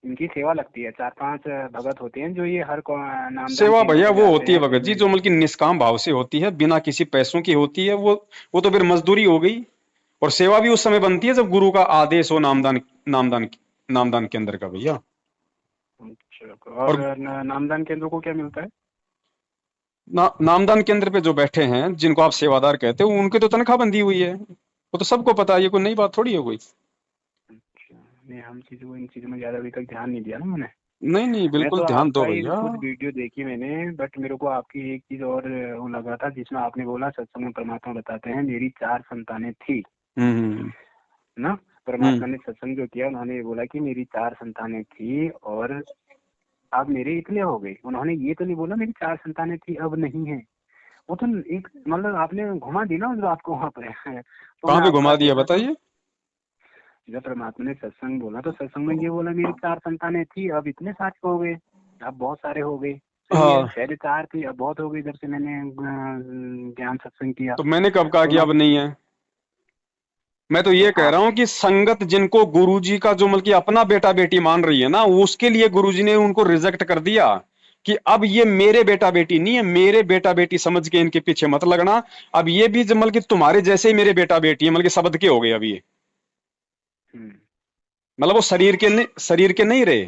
इनकी सेवा लगती है। 4-5 भगत होते हैं जो ये हर नाम सेवा भैया वो होती है भगत जी जो मतलब की निष्काम भाव से होती है, बिना किसी पैसों की होती है। वो तो फिर मजदूरी हो गई। और सेवा भी उस समय बनती है जब गुरु का आदेश हो नामदान केंद्र का भैया। अच्छा, और नामदान केंद्र को क्या मिलता है? नामदान केंद्र पे जो बैठे हैं जिनको आप सेवादार कहते हो, उनकी तो तनख्वाह बंधी हुई है, वो तो सबको पता है, ये कोई नई बात थोड़ी है कोई। नहीं, हम चीजों इन चीजों में ज्यादा अभी तक ध्यान नहीं दिया ना मैंने। नहीं बिल्कुल तो ध्यान दो भैया। खुद वीडियो देखी मैंने, बट मेरे को आपकी एक चीज और वो लगा था, जिसमें आपने बोला सत्संग में परमात्मा बताते हैं मेरी 4 संतानें थी ना। परमात्मा ने सत्संग जो किया, उन्होंने बोला कि मेरी 4 संतानें थी और अब मेरे इतने हो गए। उन्होंने ये तो नहीं बोला मेरी 4 संतानें थी अब नहीं है। वो तो एक मतलब आपने घुमा दी ना उस बात को वहाँ पे। तो कहाँ पे घुमा दिया बताइए? जब परमात्मा ने सत्संग बोला तो सत्संग में ये बोला मेरी 4 संतानें थी अब इतने सारे हो गए, अब बहुत सारे हो गए। पहले 4 थी अब बहुत हो गई जब से मैंने ज्ञान सत्संग किया। तो मैंने कब कहा कि अब नहीं है? मैं तो ये कह रहा हूँ कि संगत जिनको गुरुजी का जो मतलब कि अपना बेटा बेटी मान रही है ना, उसके लिए गुरुजी ने उनको रिजेक्ट कर दिया कि अब ये मेरे बेटा बेटी नहीं है, मेरे बेटा बेटी समझ के इनके पीछे मत लगना। अब ये भी मतलब कि तुम्हारे जैसे ही मेरे बेटा बेटी है, मतलब कि शब्द के हो गए अब ये, मतलब वो शरीर के नहीं रहे।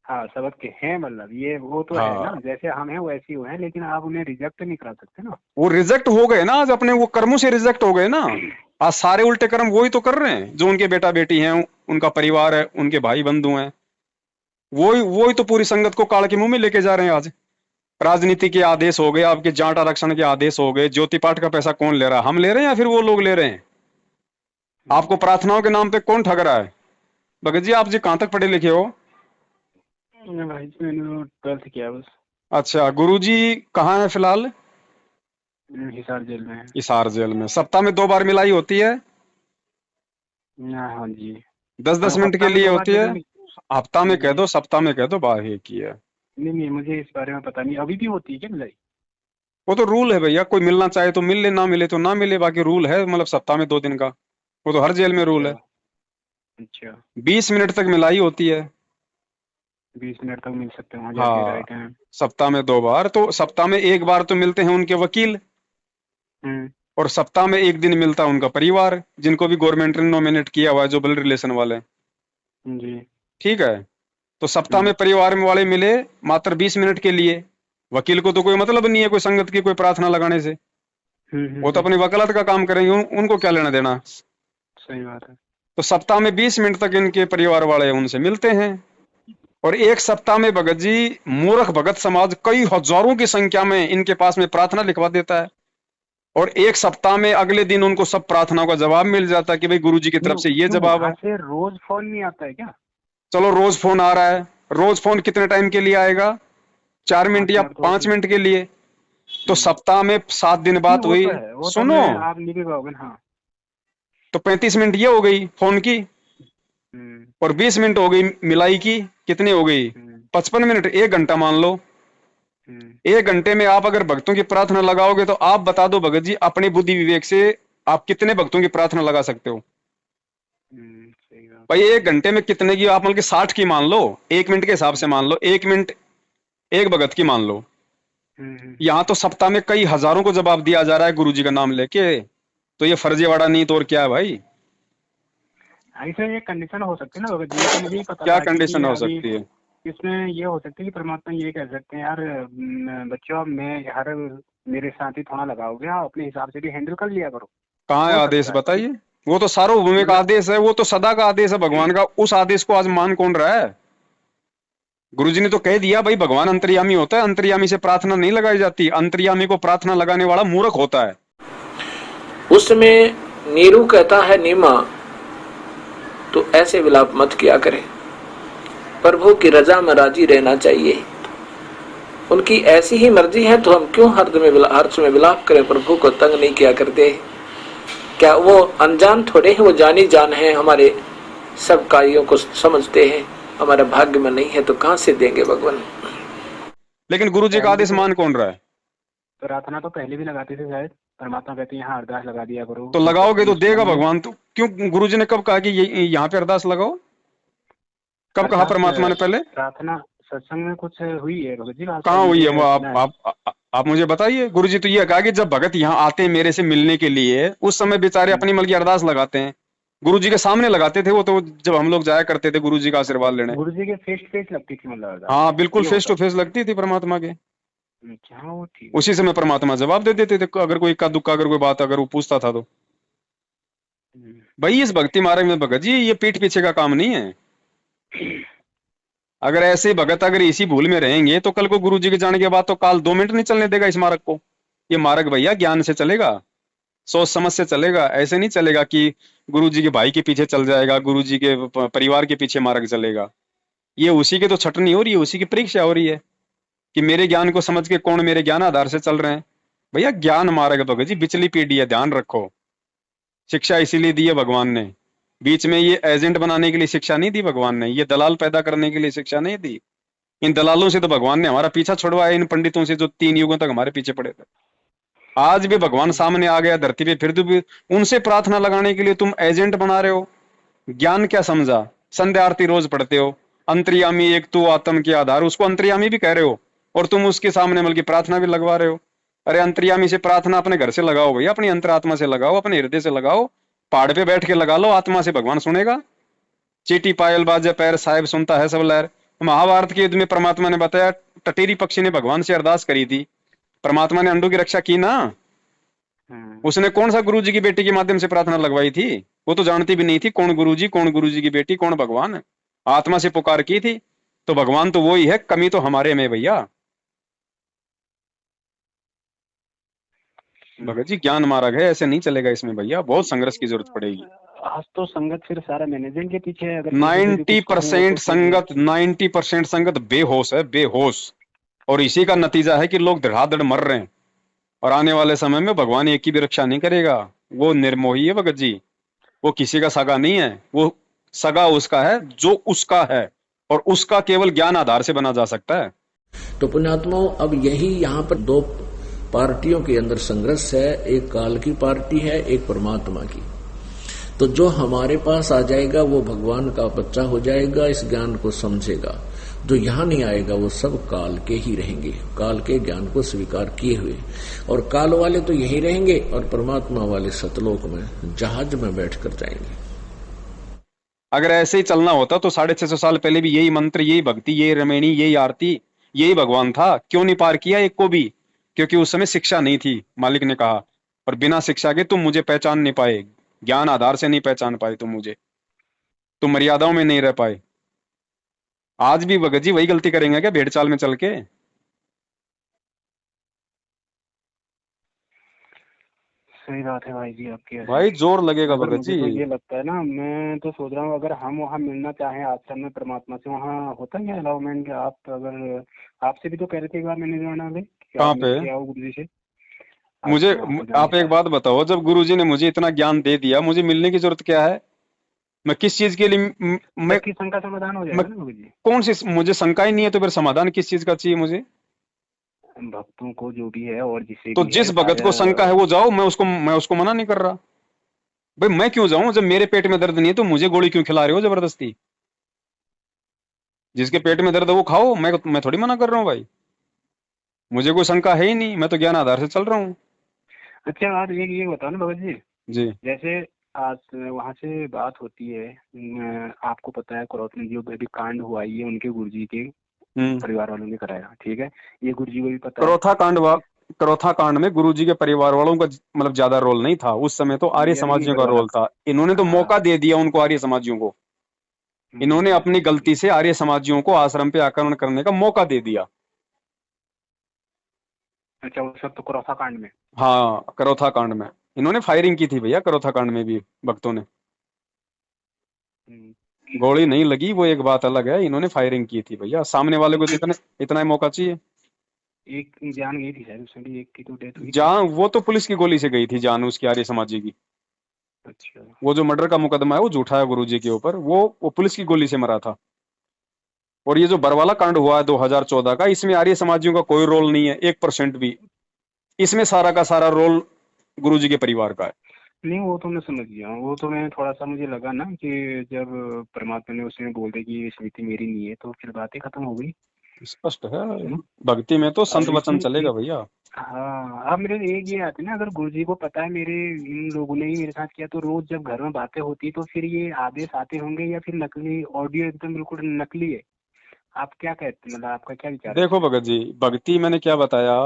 हाँ, सबक के हैं, मतलब ये वो तो है ना, जैसे हम हैं वैसे ही हैं, लेकिन आप उन्हें रिजेक्ट नहीं करा सकते ना। वो रिजेक्ट हो गए ना आज, अपने वो कर्मों से रिजेक्ट हो गए ना। आज सारे उल्टे कर्म वही तो कर रहे हैं, जो उनके बेटा बेटी हैं, उनका परिवार है, उनके भाई बंधु हैं, वही तो पूरी संगत को काल के मुंह में लेके जा रहे हैं आज। राजनीति के आदेश हो गए, आपके जाट आरक्षण के आदेश हो गए, ज्योति पाठ का पैसा कौन ले रहा है? हम ले रहे हैं या फिर वो लोग ले रहे हैं? आपको प्रार्थनाओं के नाम पे कौन ठग रहा है? भगत जी, आप जी कहां तक पढ़े लिखे हो? भाई जी मैंने 12th किया बस। अच्छा, गुरुजी कहाँ है फिलहाल? हिसार जेल में है। हिसार जेल में। सप्ताह में 2 बार मिलाई होती है? हाँ जी। 10-10 मिनट के लिए होती है? हफ्ता में कह दो, सप्ताह में कह दो, बार एक ही है। नहीं, मुझे इस बारे में पता नहीं, अभी भी होती है क्या मिलाई? वो तो रूल है भैया, कोई मिलना चाहे तो मिल ले, ना मिले तो ना मिले, बाकी रूल है, मतलब सप्ताह में 2 दिन का, वो तो हर जेल में रूल है। अच्छा, 20 मिनट तक मिलाई होती है। 20 मिनट तक मिल सकते हैं वहाँ हाँ, जाके, राइट है। सप्ताह में 2 बार, तो सप्ताह में 1 बार तो मिलते हैं उनके वकील, और सप्ताह में 1 दिन मिलता है उनका परिवार, जिनको भी गवर्नमेंट ने नॉमिनेट किया हुआ है, जो ब्लड रिलेशन वाले जी। ठीक है। तो सप्ताह में परिवार में वाले मिले मात्र 20 मिनट के लिए। वकील को तो कोई मतलब नहीं है कोई संगत की कोई प्रार्थना लगाने से, वो तो अपनी वकालत का काम करेंगे, उनको क्या लेना देना। सही बात है। तो सप्ताह में 20 मिनट तक इनके परिवार वाले उनसे मिलते हैं, और एक सप्ताह में भगत जी मूर्ख भगत समाज कई हजारों की संख्या में इनके पास में प्रार्थना लिखवा देता है, और एक सप्ताह में अगले दिन उनको सब प्रार्थनाओं का जवाब मिल जाता है कि भाई गुरुजी की तरफ से ये जवाब है। रोज फोन नहीं आता है क्या? चलो रोज फोन आ रहा है, रोज फोन कितने टाइम के लिए आएगा? 4 मिनट या 5 मिनट के लिए। तो सप्ताह में 7 दिन बात हुई, सुनो आप नहीं भी पाओगे। हाँ, तो 35 मिनट ये हो गई फोन की, और 20 मिनट हो गई मिलाई की, कितनी हो गई? 55 मिनट। 1 घंटा मान लो। 1 घंटे में आप अगर भक्तों की प्रार्थना लगाओगे तो आप बता दो भगत जी, अपने बुद्धि विवेक से आप कितने भक्तों की प्रार्थना लगा सकते हो? भाई 1 घंटे में कितने की? आप मान के 60 की मान लो, 1 मिनट के हिसाब से मान लो, 1 मिनट 1 भगत की मान लो। यहाँ तो सप्ताह में कई हजारों को जवाब दिया जा रहा है गुरुजी का नाम लेके, तो ये फर्जीवाड़ा नहीं तो और क्या है भाई? ऐसे ये कंडीशन हो सकती है ना भगत जी, मुझे पता क्या कंडीशन हो सकती है इसमें? ये हो सकती है कि परमात्मा ये कह सकते हैं, यार बच्चों मैं हर मेरे साथ ही थोड़ा लगाओगे, आप अपने हिसाब से भी हैंडल कर लिया करो। कहाँ है आदेश बताइए? वो तो सार्वभौमिक आदेश है, वो तो सदा का आदेश है भगवान का। उस आदेश को आज मान कौन रहा है? गुरुजी ने तो कह दिया भाई, भगवान अंतर्यामी होता है, अंतर्यामी से प्रार्थना नहीं लगाई जाती, अंतर्यामी को प्रार्थना लगाने वाला मूर्ख होता है। उसमें नीरू कहता है नीमा, तो ऐसे विलाप मत किया करें, प्रभु की रजा में राजी रहना चाहिए। उनकी ऐसी ही मर्जी है तो हम क्यों हर्ष में विलाप करें? प्रभु को तंग नहीं किया करते। क्या वो अनजान थोड़े हैं, वो जानी जान है, हमारे सब कार्यों को समझते हैं। हमारे भाग्य में नहीं है तो कहां से देंगे भगवान? लेकिन गुरुजी का आदेश मान कौन रहा है? प्रार्थना तो पहले भी लगाते थे शायद, परमात्मा कहते हैं यहाँ अरदास लगा दिया करो, तो लगाओगे तो देगा भगवान। तो क्यों गुरुजी ने कब कहा कि यहाँ पे अरदास लगाओ? कब कहा परमात्मा ने? पहले प्रार्थना सत्संग में कुछ हुई है भगत जी? कहाँ हुई है वो? आप मुझे बताइए। गुरुजी तो ये कहा कि जब भगत यहाँ आते हैं मेरे से मिलने के लिए, उस समय बेचारे अपनी मल की अरदास लगाते हैं। गुरुजी के सामने लगाते थे वो तो, जब हम लोग जाया करते थे गुरुजी का आशीर्वाद लेने। गुरुजी के फेस टू फेस लगती थी मतलब? हाँ बिल्कुल, फेस टू फेस लगती थी परमात्मा के। वो ठीक। उसी समय परमात्मा जवाब दे देते थे, अगर कोई इक्का दुक्का अगर कोई बात अगर वो पूछता था तो। भाई इस भक्ति मार्ग में भगत जी ये पीठ पीछे का काम नहीं है। अगर ऐसे भगत अगर इसी भूल में रहेंगे तो कल को गुरुजी के जाने के बाद तो काल 2 मिनट नहीं चलने देगा इस मार्ग को। ये मार्ग भैया ज्ञान से चलेगा, सोच समझ से चलेगा। ऐसे नहीं चलेगा कि गुरुजी के भाई के पीछे चल जाएगा, गुरुजी के परिवार के पीछे मार्ग चलेगा। ये उसी के तो छटनी हो रही है, उसी की परीक्षा हो रही है कि मेरे ज्ञान को समझ के कौन मेरे ज्ञान आधार से चल रहे हैं। भैया ज्ञान मार्ग भगत जी बिचली पीढ़ी है, ध्यान रखो। शिक्षा इसीलिए दी है भगवान ने, बीच में ये एजेंट बनाने के लिए शिक्षा नहीं दी भगवान ने, ये दलाल पैदा करने के लिए शिक्षा नहीं दी। इन दलालों से तो भगवान ने हमारा पीछा छुड़वाया, इन पंडितों से जो 3 युगों तक हमारे पीछे पड़े थे। आज भी भगवान सामने आ गया धरती पे, फिर भी उनसे प्रार्थना लगाने के लिए तुम एजेंट बना रहे हो। ज्ञान क्या समझा? संध्या आरती रोज पढ़ते हो, अंतर्यामी एक तू आत्म के आधार, उसको अंतर्यामी भी कह रहे हो और तुम उसके सामने बल्कि प्रार्थना भी लगवा रहे हो। अरे अंतर्यामी से प्रार्थना अपने घर से लगाओ भैया, अपनी अंतरात्मा से लगाओ, अपने हृदय से लगाओ, पहाड़ पे बैठ के लगा लो, आत्मा से भगवान सुनेगा। चीटी पायल बाजे पैर साहिब सुनता है सब लहर। महाभारत के युद्ध में परमात्मा ने बताया, टटेरी पक्षी ने भगवान से अरदास करी थी, परमात्मा ने अंडों की रक्षा की ना। उसने कौन सा गुरुजी की बेटी के माध्यम से प्रार्थना लगवाई थी? वो तो जानती भी नहीं थी कौन गुरुजी, कौन गुरुजी की बेटी, कौन भगवान। आत्मा से पुकार की थी, तो भगवान तो वो ही है, कमी तो हमारे में भैया। भगत जी ज्ञान मार्ग है, ऐसे नहीं चलेगा इसमें भैया, बहुत संघर्ष की जरूरत पड़ेगी। आज तो संगत फिर सारा मैनेजमेंट के पीछे है। अगर 90% संगत, 90% संगत बेहोश है, बेहोश। और इसी का नतीजा है कि लोग धड़ाधड़ मर रहे हैं। और आने वाले समय में भगवान एक की भी रक्षा नहीं करेगा। वो निर्मोही है भगत जी, वो किसी का सगा नहीं है। वो सगा उसका है जो उसका है, और उसका केवल ज्ञान आधार से बना जा सकता है। तो पुण्यात्माओं, अब यही यहाँ पर दो पार्टियों के अंदर संघर्ष है, एक काल की पार्टी है, एक परमात्मा की। तो जो हमारे पास आ जाएगा वो भगवान का बच्चा हो जाएगा, इस ज्ञान को समझेगा। जो यहाँ नहीं आएगा वो सब काल के ही रहेंगे, काल के ज्ञान को स्वीकार किए हुए। और काल वाले तो यही रहेंगे और परमात्मा वाले सतलोक में जहाज में बैठ कर जाएंगे। अगर ऐसे ही चलना होता तो 650 साल पहले भी यही मंत्र, यही भक्ति, यही रमैनी, यही आरती, यही भगवान था। क्यों नहीं पार किया एक को भी? क्योंकि उस समय शिक्षा नहीं थी, मालिक ने कहा। और बिना शिक्षा के तुम मुझे पहचान नहीं पाए, ज्ञान आधार से नहीं पहचान पाए तुम मुझे, तुम मर्यादाओं में नहीं रह पाए। आज भी भगत जी वही गलती करेंगे क्या भेड़ चाल में चल के? सही बात है भाई जी आपकी। भाई जोर लगेगा भगत जी। तो ये लगता है ना, मैं तो सोच रहा हूँ अगर हम वहाँ मिलना चाहें आश्रम में परमात्मा से, वहाँ होता है अलाउमेंट? आप अगर, आपसे भी तो कह रहे थे एक बार मैनेजमेंट वाले, कहाँ पे? गुरु जी से मुझे आप एक बात बताओ, जब गुरुजी ने मुझे इतना ज्ञान दे दिया, मुझे मिलने की जरूरत क्या है? मैं किस चीज के लिए मैं शंका समाधान हो जाएगा ना गुरु जी? कौन सी, मुझे शंका ही नहीं है तो फिर समाधान किस चीज का चाहिए मुझे? भक्तों को जो भी है और जिसे तो जिस भगत को शंका है वो जाओ, मैं उसको मना नहीं कर रहा। भाई मैं क्यों जाऊं? जब मेरे पेट में दर्द नहीं है तो मुझे गोली क्यों खिला रहे हो जबरदस्ती? जिसके पेट में दर्द है वो खाओ, मैं थोड़ी मना कर रहा हूँ भाई। मुझे कोई शंका है ही नहीं, मैं तो ज्ञान आधार से चल रहा हूँ। अच्छा आप ये बताओ ना भगत जी, जैसे आज वहाँ से बात होती है, आपको पता है क्रोथ में जो भी कांड हुआ ये उनके गुरुजी के परिवार वालों ने कराया, ठीक है? ये गुरुजी को भी पता है। क्रोथा कांड में गुरुजी के परिवार वालों का मतलब ज्यादा रोल नहीं था उस समय, तो आर्य समाजियों का रोल था। इन्होंने तो मौका दे दिया उनको, आर्य समाजियों को। इन्होंने अपनी गलती से आर्य समाजियों को आश्रम पे आक्रमण करने का मौका दे दिया। अच्छा वो सब तो क्रोथा कांड में? हाँ, क्रोथा कांड में इन्होंने फायरिंग की थी भैया। क्रोथा कांड में भी भक्तों ने, गोली नहीं लगी वो एक बात अलग है, इन्होंने फायरिंग की थी भैया। सामने वाले को इतना ही मौका चाहिए। एक जान गई थी शायद उसमें भी, एक की तो डेथ हुई। जान वो तो पुलिस की गोली से गई थी जान उसकी, आर्य समाजी की। अच्छा, वो जो मर्डर का मुकदमा है वो झूठा है गुरुजी के ऊपर, वो पुलिस की गोली से मरा था। और ये जो बरवाला कांड हुआ है 2014 का, इसमें आर्य समाजियों का कोई रोल नहीं है 1% भी। इसमें सारा का सारा रोल गुरुजी के परिवार का है। नहीं वो तो मैं समझ गया, वो तो मैं थोड़ा सा मुझे लगा ना कि जब परमात्मा ने उसमें बोल दिया कि ये स्मृति मेरी नहीं है तो फिर बातें खत्म हो गई। स्पष्ट है, भक्ति में तो संत वचन चलेगा भैया। हाँ, अब मेरे एक ये आती है ना, अगर गुरुजी को पता है मेरे इन लोगों ने ही मेरे साथ किया, तो रोज जब घर में बातें होती तो फिर ये आदेश आते होंगे या फिर नकली ऑडियो एकदम बिल्कुल नकली है? आप क्या कहते हैं, मतलब आपका क्या विचार है? देखो भगत जी, भक्ति मैंने क्या बताया,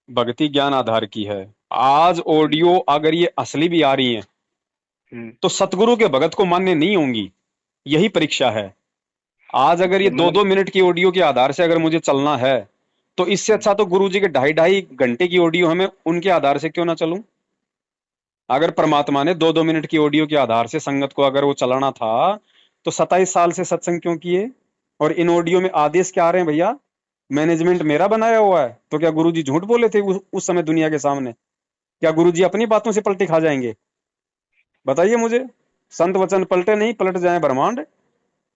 भक्ति ज्ञान आधार की है। आज ऑडियो अगर ये असली भी आ रही है तो सतगुरु के भगत को मान्य नहीं होंगी, यही परीक्षा है। आज अगर ये 2-2 मिनट की ऑडियो के आधार से अगर मुझे चलना है, तो इससे अच्छा तो गुरुजी के 2.5 घंटे की ऑडियो हमें उनके आधार से क्यों ना चलूं? अगर परमात्मा ने 2-2 मिनट की ऑडियो के आधार से संगत को अगर वो चलाना था, तो 27 साल से सत्संग क्यों किए? और इन ऑडियो में आदेश क्या आ रहे हैं भैया? मैनेजमेंट मेरा बनाया हुआ है। तो क्या गुरुजी झूठ बोले थे उस समय दुनिया के सामने? क्या गुरुजी अपनी बातों से पलटी खा जाएंगे? बताइए मुझे। संत वचन पलटे नहीं, पलट जाए ब्रह्मांड।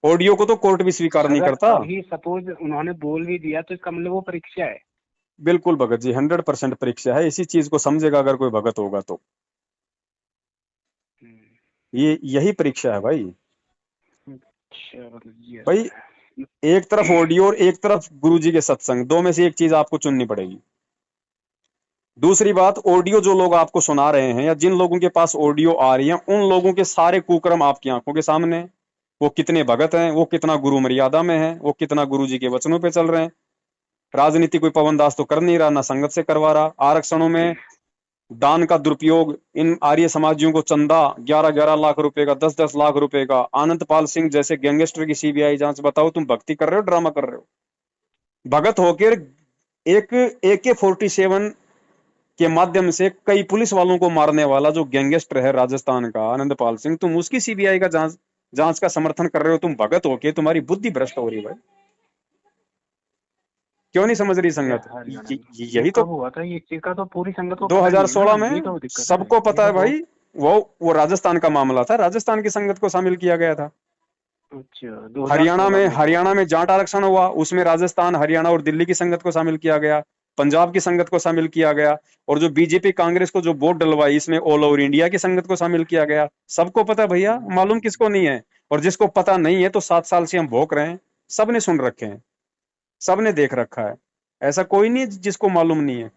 ऑडियो को तो कोर्ट भी स्वीकार नहीं करता। अभी सपोज उन्होंने बोल भी दिया तो इसका मतलब वो परीक्षा है? बिल्कुल भगत जी, 100% परीक्षा है। इसी चीज को समझेगा अगर कोई भगत होगा तो। ये यही परीक्षा है भाई। भाई एक तरफ ऑडियो और एक तरफ गुरुजी के सत्संग, दो में से एक चीज आपको चुननी पड़ेगी। दूसरी बात, ऑडियो जो लोग आपको सुना रहे हैं या जिन लोगों के पास ऑडियो आ रही है, उन लोगों के सारे कुकर्म आपकी आंखों के सामने हैं। वो कितने भगत हैं, वो कितना गुरु मर्यादा में है, वो कितना गुरु जी के वचनों पे चल रहे हैं। राजनीति कोई पवन दास तो कर नहीं रहा, ना संगत से करवा रहा। आरक्षणों में दान का दुरुपयोग, इन आर्य समाजियों को चंदा 11-11 लाख रुपए का, 10-10 लाख रुपए का, आनंदपाल सिंह जैसे गैंगस्टर की सीबीआई जांच। बताओ तुम भक्ति कर रहे हो, ड्रामा कर रहे हो? भगत होकर एक AK-47 के माध्यम से कई पुलिस वालों को मारने वाला जो गैंगस्टर है राजस्थान का आनंदपाल सिंह, तुम उसकी सीबीआई का जांच का समर्थन कर रहे हो। तुम भगत होके, तुम्हारी बुद्धि भ्रष्ट हो रही है भाई। क्यों नहीं समझ रही संगत? यही तो हुआ था, ये चीज का तो पूरी संगत को 2016 में सबको पता है भाई। वो राजस्थान का मामला था, राजस्थान की संगत को शामिल किया गया था। अच्छा, हरियाणा में जाट आरक्षण हुआ, उसमें राजस्थान, हरियाणा और दिल्ली की संगत को शामिल किया गया, पंजाब की संगत को शामिल किया गया, और जो बीजेपी कांग्रेस को जो वोट डलवाई, इसमें ऑल ओवर इंडिया की संगत को शामिल किया गया। सबको पता है भैया, मालूम किसको नहीं है? और जिसको पता नहीं है तो 7 साल से हम भोंक रहे हैं, सबने सुन रखे हैं, सबने देख रखा है। ऐसा कोई नहीं जिसको मालूम नहीं है।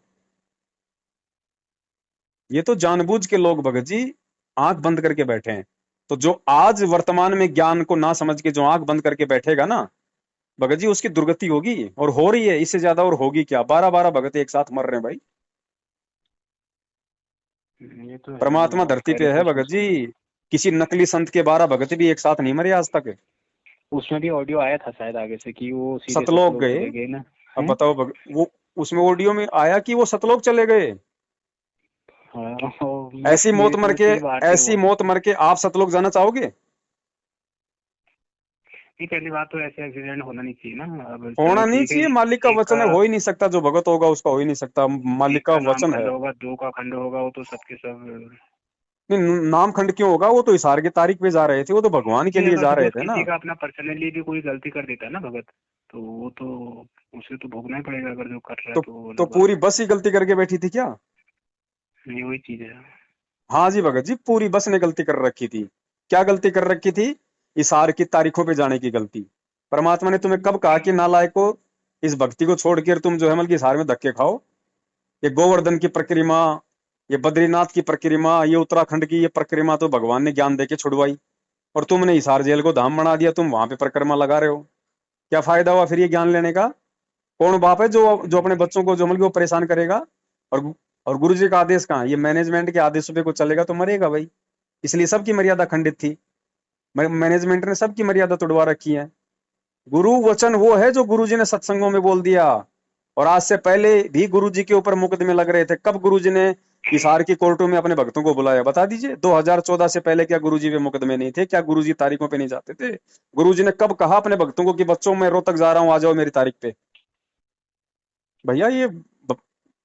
ये तो जानबूझ के लोग भगत जी आंख बंद करके बैठे हैं। तो जो आज वर्तमान में ज्ञान को ना समझ के जो आंख बंद करके बैठेगा ना भगत जी, उसकी दुर्गति होगी, और हो रही है, इससे ज्यादा और होगी क्या। 12-12 भगत एक साथ मर रहे हैं भाई। ये तो परमात्मा धरती पे है भगत जी। किसी नकली संत के 12 भगत भी एक साथ नहीं मरे आज तक। उसमें भी ऑडियो आया था शायद आगे से कि वो सीधे सतलोक गए ना। अब बताओ वो उसमें ऑडियो में आया कि वो सतलोक चले गए। ऐसी मौत मर के आप सतलोक जाना चाहोगे? पहली बात तो ऐसे एक्सीडेंट होना नहीं चाहिए ना। होना नहीं चाहिए, मालिक का वचन है, हो ही नहीं सकता। जो भगत होगा उसका हो ही नहीं सकता, मालिक का वचन है। होगा, 2 का खंड होगा, वो तो सबके सब। नहीं, नाम खंड क्यों होगा? वो तो हिसार की तारीख पे जा रहे थे, वो तो भगवान के लिए जा रहे थे ना। किसी का अपना पर्सनली भी कोई गलती कर देता है ना भगत, तो वो तो उसे तो भोगना ही पड़ेगा अगर जो कर रहा है। तो पूरी बस ही गलती करके बैठी थी क्या? नहीं, वही चीज है। हाँ जी भगत जी, पूरी बस ने गलती कर रखी थी। क्या गलती कर रखी थी? हिसार की तारीखों पे जाने की गलती। परमात्मा ने तुम्हें कब कहा कि नालायक को, इस भक्ति को छोड़कर तुम जो है मतलब हिसार में धक्के खाओ? ये गोवर्धन की परिक्रमा, ये बद्रीनाथ की परिक्रमा, ये उत्तराखंड की ये परिक्रमा तो भगवान ने ज्ञान देके छुड़वाई, और तुमने हिसार जेल को धाम बना दिया। तुम वहां पे परिक्रमा लगा रहे हो, क्या फायदा हुआ फिर ये ज्ञान लेने का? कौन बाप है जो अपने बच्चों को जो मतलब वो परेशान करेगा? और गुरु जी का आदेश कहाँ? ये मैनेजमेंट के आदेशों पे को चलेगा तो मरेगा भाई। इसलिए सबकी मर्यादा खंडित थी, मैनेजमेंट ने सबकी मर्यादा तोड़वा रखी है। गुरु वचन वो है जो गुरुजी ने सत्संगों में बोल दिया। और आज से पहले भी गुरुजी के ऊपर मुकदमे लग रहे थे। कब गुरुजी ने हिसार की कोर्टों में अपने भक्तों को बुलाया? बता दीजिए। 2014 से पहले क्या गुरुजी पे मुकदमे नहीं थे? क्या गुरुजी तारीखों पे नहीं जाते थे? गुरुजी ने कब कहा अपने भक्तों को कि बच्चों मैं रोहतक जा रहा हूं, आ जाओ मेरी तारीख पे? भैया ये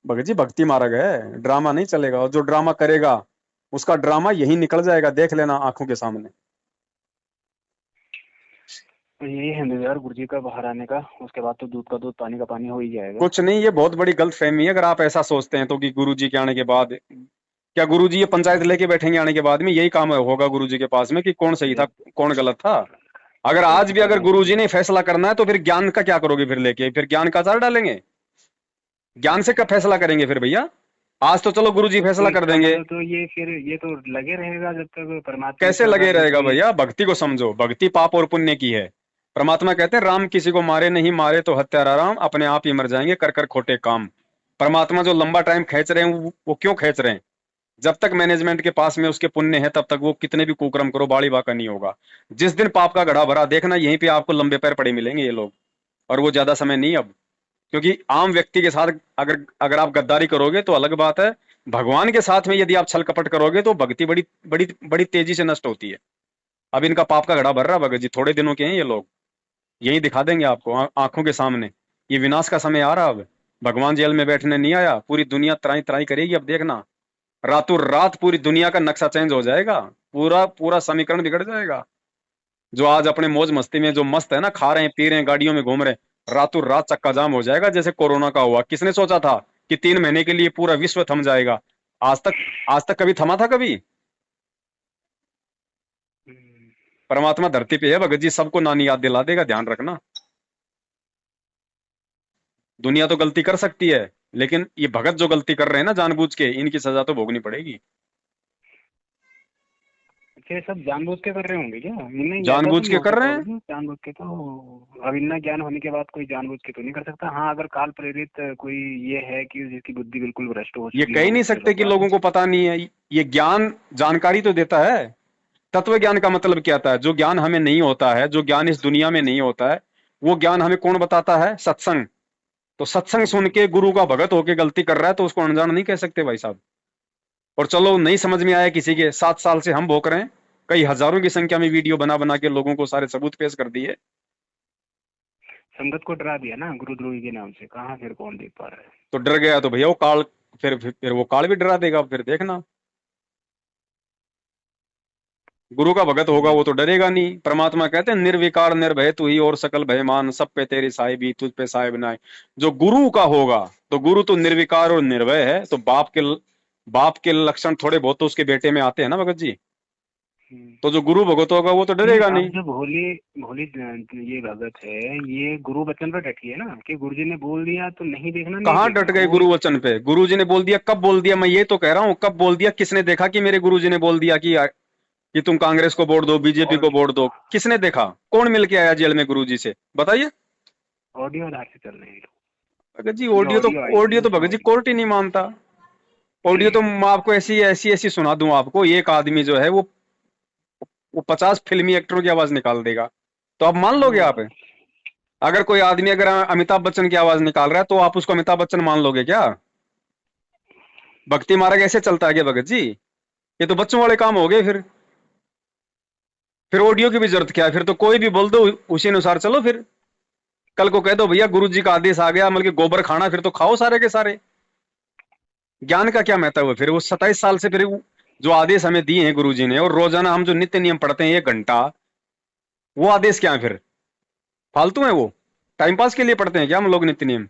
भगत जी भक्ति मार्ग है, ड्रामा नहीं चलेगा। और जो ड्रामा करेगा उसका ड्रामा यही निकल जाएगा, देख लेना आंखों के सामने। तो यही है यार गुरुजी का बाहर आने का, उसके बाद तो दूध का दूध पानी का पानी हो ही जाएगा। कुछ नहीं, ये बहुत बड़ी गलतफहमी है अगर आप ऐसा सोचते हैं तो, कि गुरुजी के आने के बाद क्या गुरुजी ये पंचायत लेके बैठेंगे आने के बाद में? यही काम होगा गुरुजी के पास में कि कौन सही था कौन गलत था। अगर आज भी अगर गुरुजी ने फैसला करना है तो फिर ज्ञान का क्या करोगे? फिर लेके फिर ज्ञान का अचार डालेंगे? ज्ञान से कब फैसला करेंगे फिर भैया? आज तो चलो गुरुजी फैसला कर देंगे, तो ये तो लगे रहेगा जब तक परमात्मा। कैसे लगे रहेगा भैया? भक्ति को समझो, भक्ति पाप और पुण्य की है। परमात्मा कहते हैं राम किसी को मारे नहीं, मारे तो हत्यारा राम, अपने आप ही मर जाएंगे कर कर खोटे काम। परमात्मा जो लंबा टाइम खींच रहे हैं वो क्यों खींच रहे हैं? जब तक मैनेजमेंट के पास में उसके पुण्य है तब तक वो कितने भी कुकर्म करो बाड़ी बाका नहीं होगा। जिस दिन पाप का घड़ा भरा देखना, यहीं पे आपको लंबे पैर पड़े मिलेंगे ये लोग। और वो ज्यादा समय नहीं अब, क्योंकि आम व्यक्ति के साथ अगर आप गद्दारी करोगे तो अलग बात है। भगवान के साथ में यदि आप छल कपट करोगे तो भक्ति बड़ी बड़ी बड़ी तेजी से नष्ट होती है। अब इनका पाप का घड़ा भर रहा भगत जी, थोड़े दिनों के हैं ये लोग, यही दिखा देंगे आपको आंखों के सामने। ये विनाश का समय आ रहा। अब भगवान जेल में बैठने नहीं आया, पूरी दुनिया त्राई त्राई करेगी। अब देखना रातों रात पूरी दुनिया का नक्शा चेंज हो जाएगा, पूरा समीकरण बिगड़ जाएगा। जो आज अपने मौज मस्ती में जो मस्त है ना, खा रहे हैं पी रहे हैं गाड़ियों में घूम रहे हैं, रातों रात चक्का जाम हो जाएगा जैसे कोरोना का हुआ। किसने सोचा था कि 3 महीने के लिए पूरा विश्व थम जाएगा? आज तक कभी थमा था कभी? परमात्मा धरती पे है भगत जी, सबको नानी याद दिला देगा, ध्यान रखना। दुनिया तो गलती कर सकती है, लेकिन ये भगत जो गलती कर रहे हैं ना जानबूझ के, इनकी सजा तो भोगनी पड़ेगी। अच्छा, ये सब जानबूझ के कर रहे होंगे क्या? नहीं, ऐसा तो जानबूझ नहीं के हो कर सकता रहे हैं। बाबूजी, जानबूझ के तो अब इतना ज्ञान होने के बाद कोई जानबूझ के तो नहीं कर सकता। हाँ, अगर काल प्रेरित कोई ये है कि जिसकी बुद्धि बिल्कुल भ्रष्ट हो ये चुकी कह ही हो, नहीं उसके सकते कि बाद लोगों को पता नहीं है। ये ज्ञान जानकारी तो देता है। तत्व ज्ञान का मतलब क्या होता है? जो ज्ञान हमें नहीं होता है, जो ज्ञान इस दुनिया में नहीं होता है, वो ज्ञान हमें कौन बताता है? सत्संग। तो सत्संग सुन के गुरु का भगत होके गलती कर रहा है तो उसको अनजान नहीं कह सकते भाई साहब। और चलो नहीं समझ में आया किसी के, 7 साल से हम भोग रहे हैं, कई हजारों की संख्या में वीडियो बना बना के लोगों को सारे सबूत पेश कर दिए। संगत को डरा दिया ना गुरुद्रोही के नाम से, कहाँ फिर कौन देख पा रहा है? तो डर गया तो भैया वो काल, फिर वो काल भी डरा देगा, फिर देखना। गुरु का भगत होगा वो तो डरेगा नहीं। परमात्मा कहते हैं निर्विकार निर्भय तू ही और सकल भय मान, सब पे तेरी साहिबी तुझ पे साहिब नाय। जो गुरु का होगा, तो गुरु तो निर्विकार और निर्भय है, तो बाप के लक्षण थोड़े बहुत तो उसके बेटे में आते हैं ना भगत जी। तो जो गुरु भगत होगा वो तो डरेगा अब नहीं। जो भोली भोली ये भगत है, ये गुरु वचन पर डटी है ना कि गुरुजी ने बोल दिया तो नहीं देखना, नहीं कहाँ देखना डट गए वो। गुरु वचन पे? गुरु जी ने बोल दिया, कब बोल दिया? मैं ये तो कह रहा हूँ, कब बोल दिया? किसने देखा कि मेरे गुरु जी ने बोल दिया कि तुम कांग्रेस को वोट दो, बीजेपी को वोट दो? किसने देखा? कौन मिल के आया जेल में गुरु जी से? बताइए। ऑडियो आधार से चल रहे हैं भगत जी जो ऑडियो तो, ऑडियो आई है ऑडियो ना, तो भगत जी कोर्ट ही नहीं मानता। ऑडियो तो मैं आपको ऐसी ऐसी ऐसी सुना दूं आपको, एक आदमी जो है वो 50 फिल्मी एक्टरों की आवाज निकाल देगा, तो आप मान लोगे? आप अगर कोई आदमी अगर अमिताभ बच्चन की आवाज निकाल रहा है तो आप उसको अमिताभ बच्चन मान लोगे क्या? भक्ति मार्ग ऐसे चलता है क्या भगत जी? ये तो बच्चों वाले काम हो गए। फिर ऑडियो की भी जरूरत क्या है? फिर तो कोई भी बोल दो, उसी अनुसार चलो। फिर कल को कह दो भैया गुरु जी का आदेश आ गया, मतलब कि गोबर खाना, फिर तो खाओ सारे के सारे। ज्ञान का क्या महत्व है? फिर वो 27 साल से फिर जो आदेश हमें दिए हैं गुरु जी ने, और रोजाना हम जो नित्य नियम पढ़ते हैं 1 घंटा, वो आदेश क्या है? फिर फालतू है वो? टाइम पास के लिए पढ़ते हैं क्या हम लोग नित्य नियम?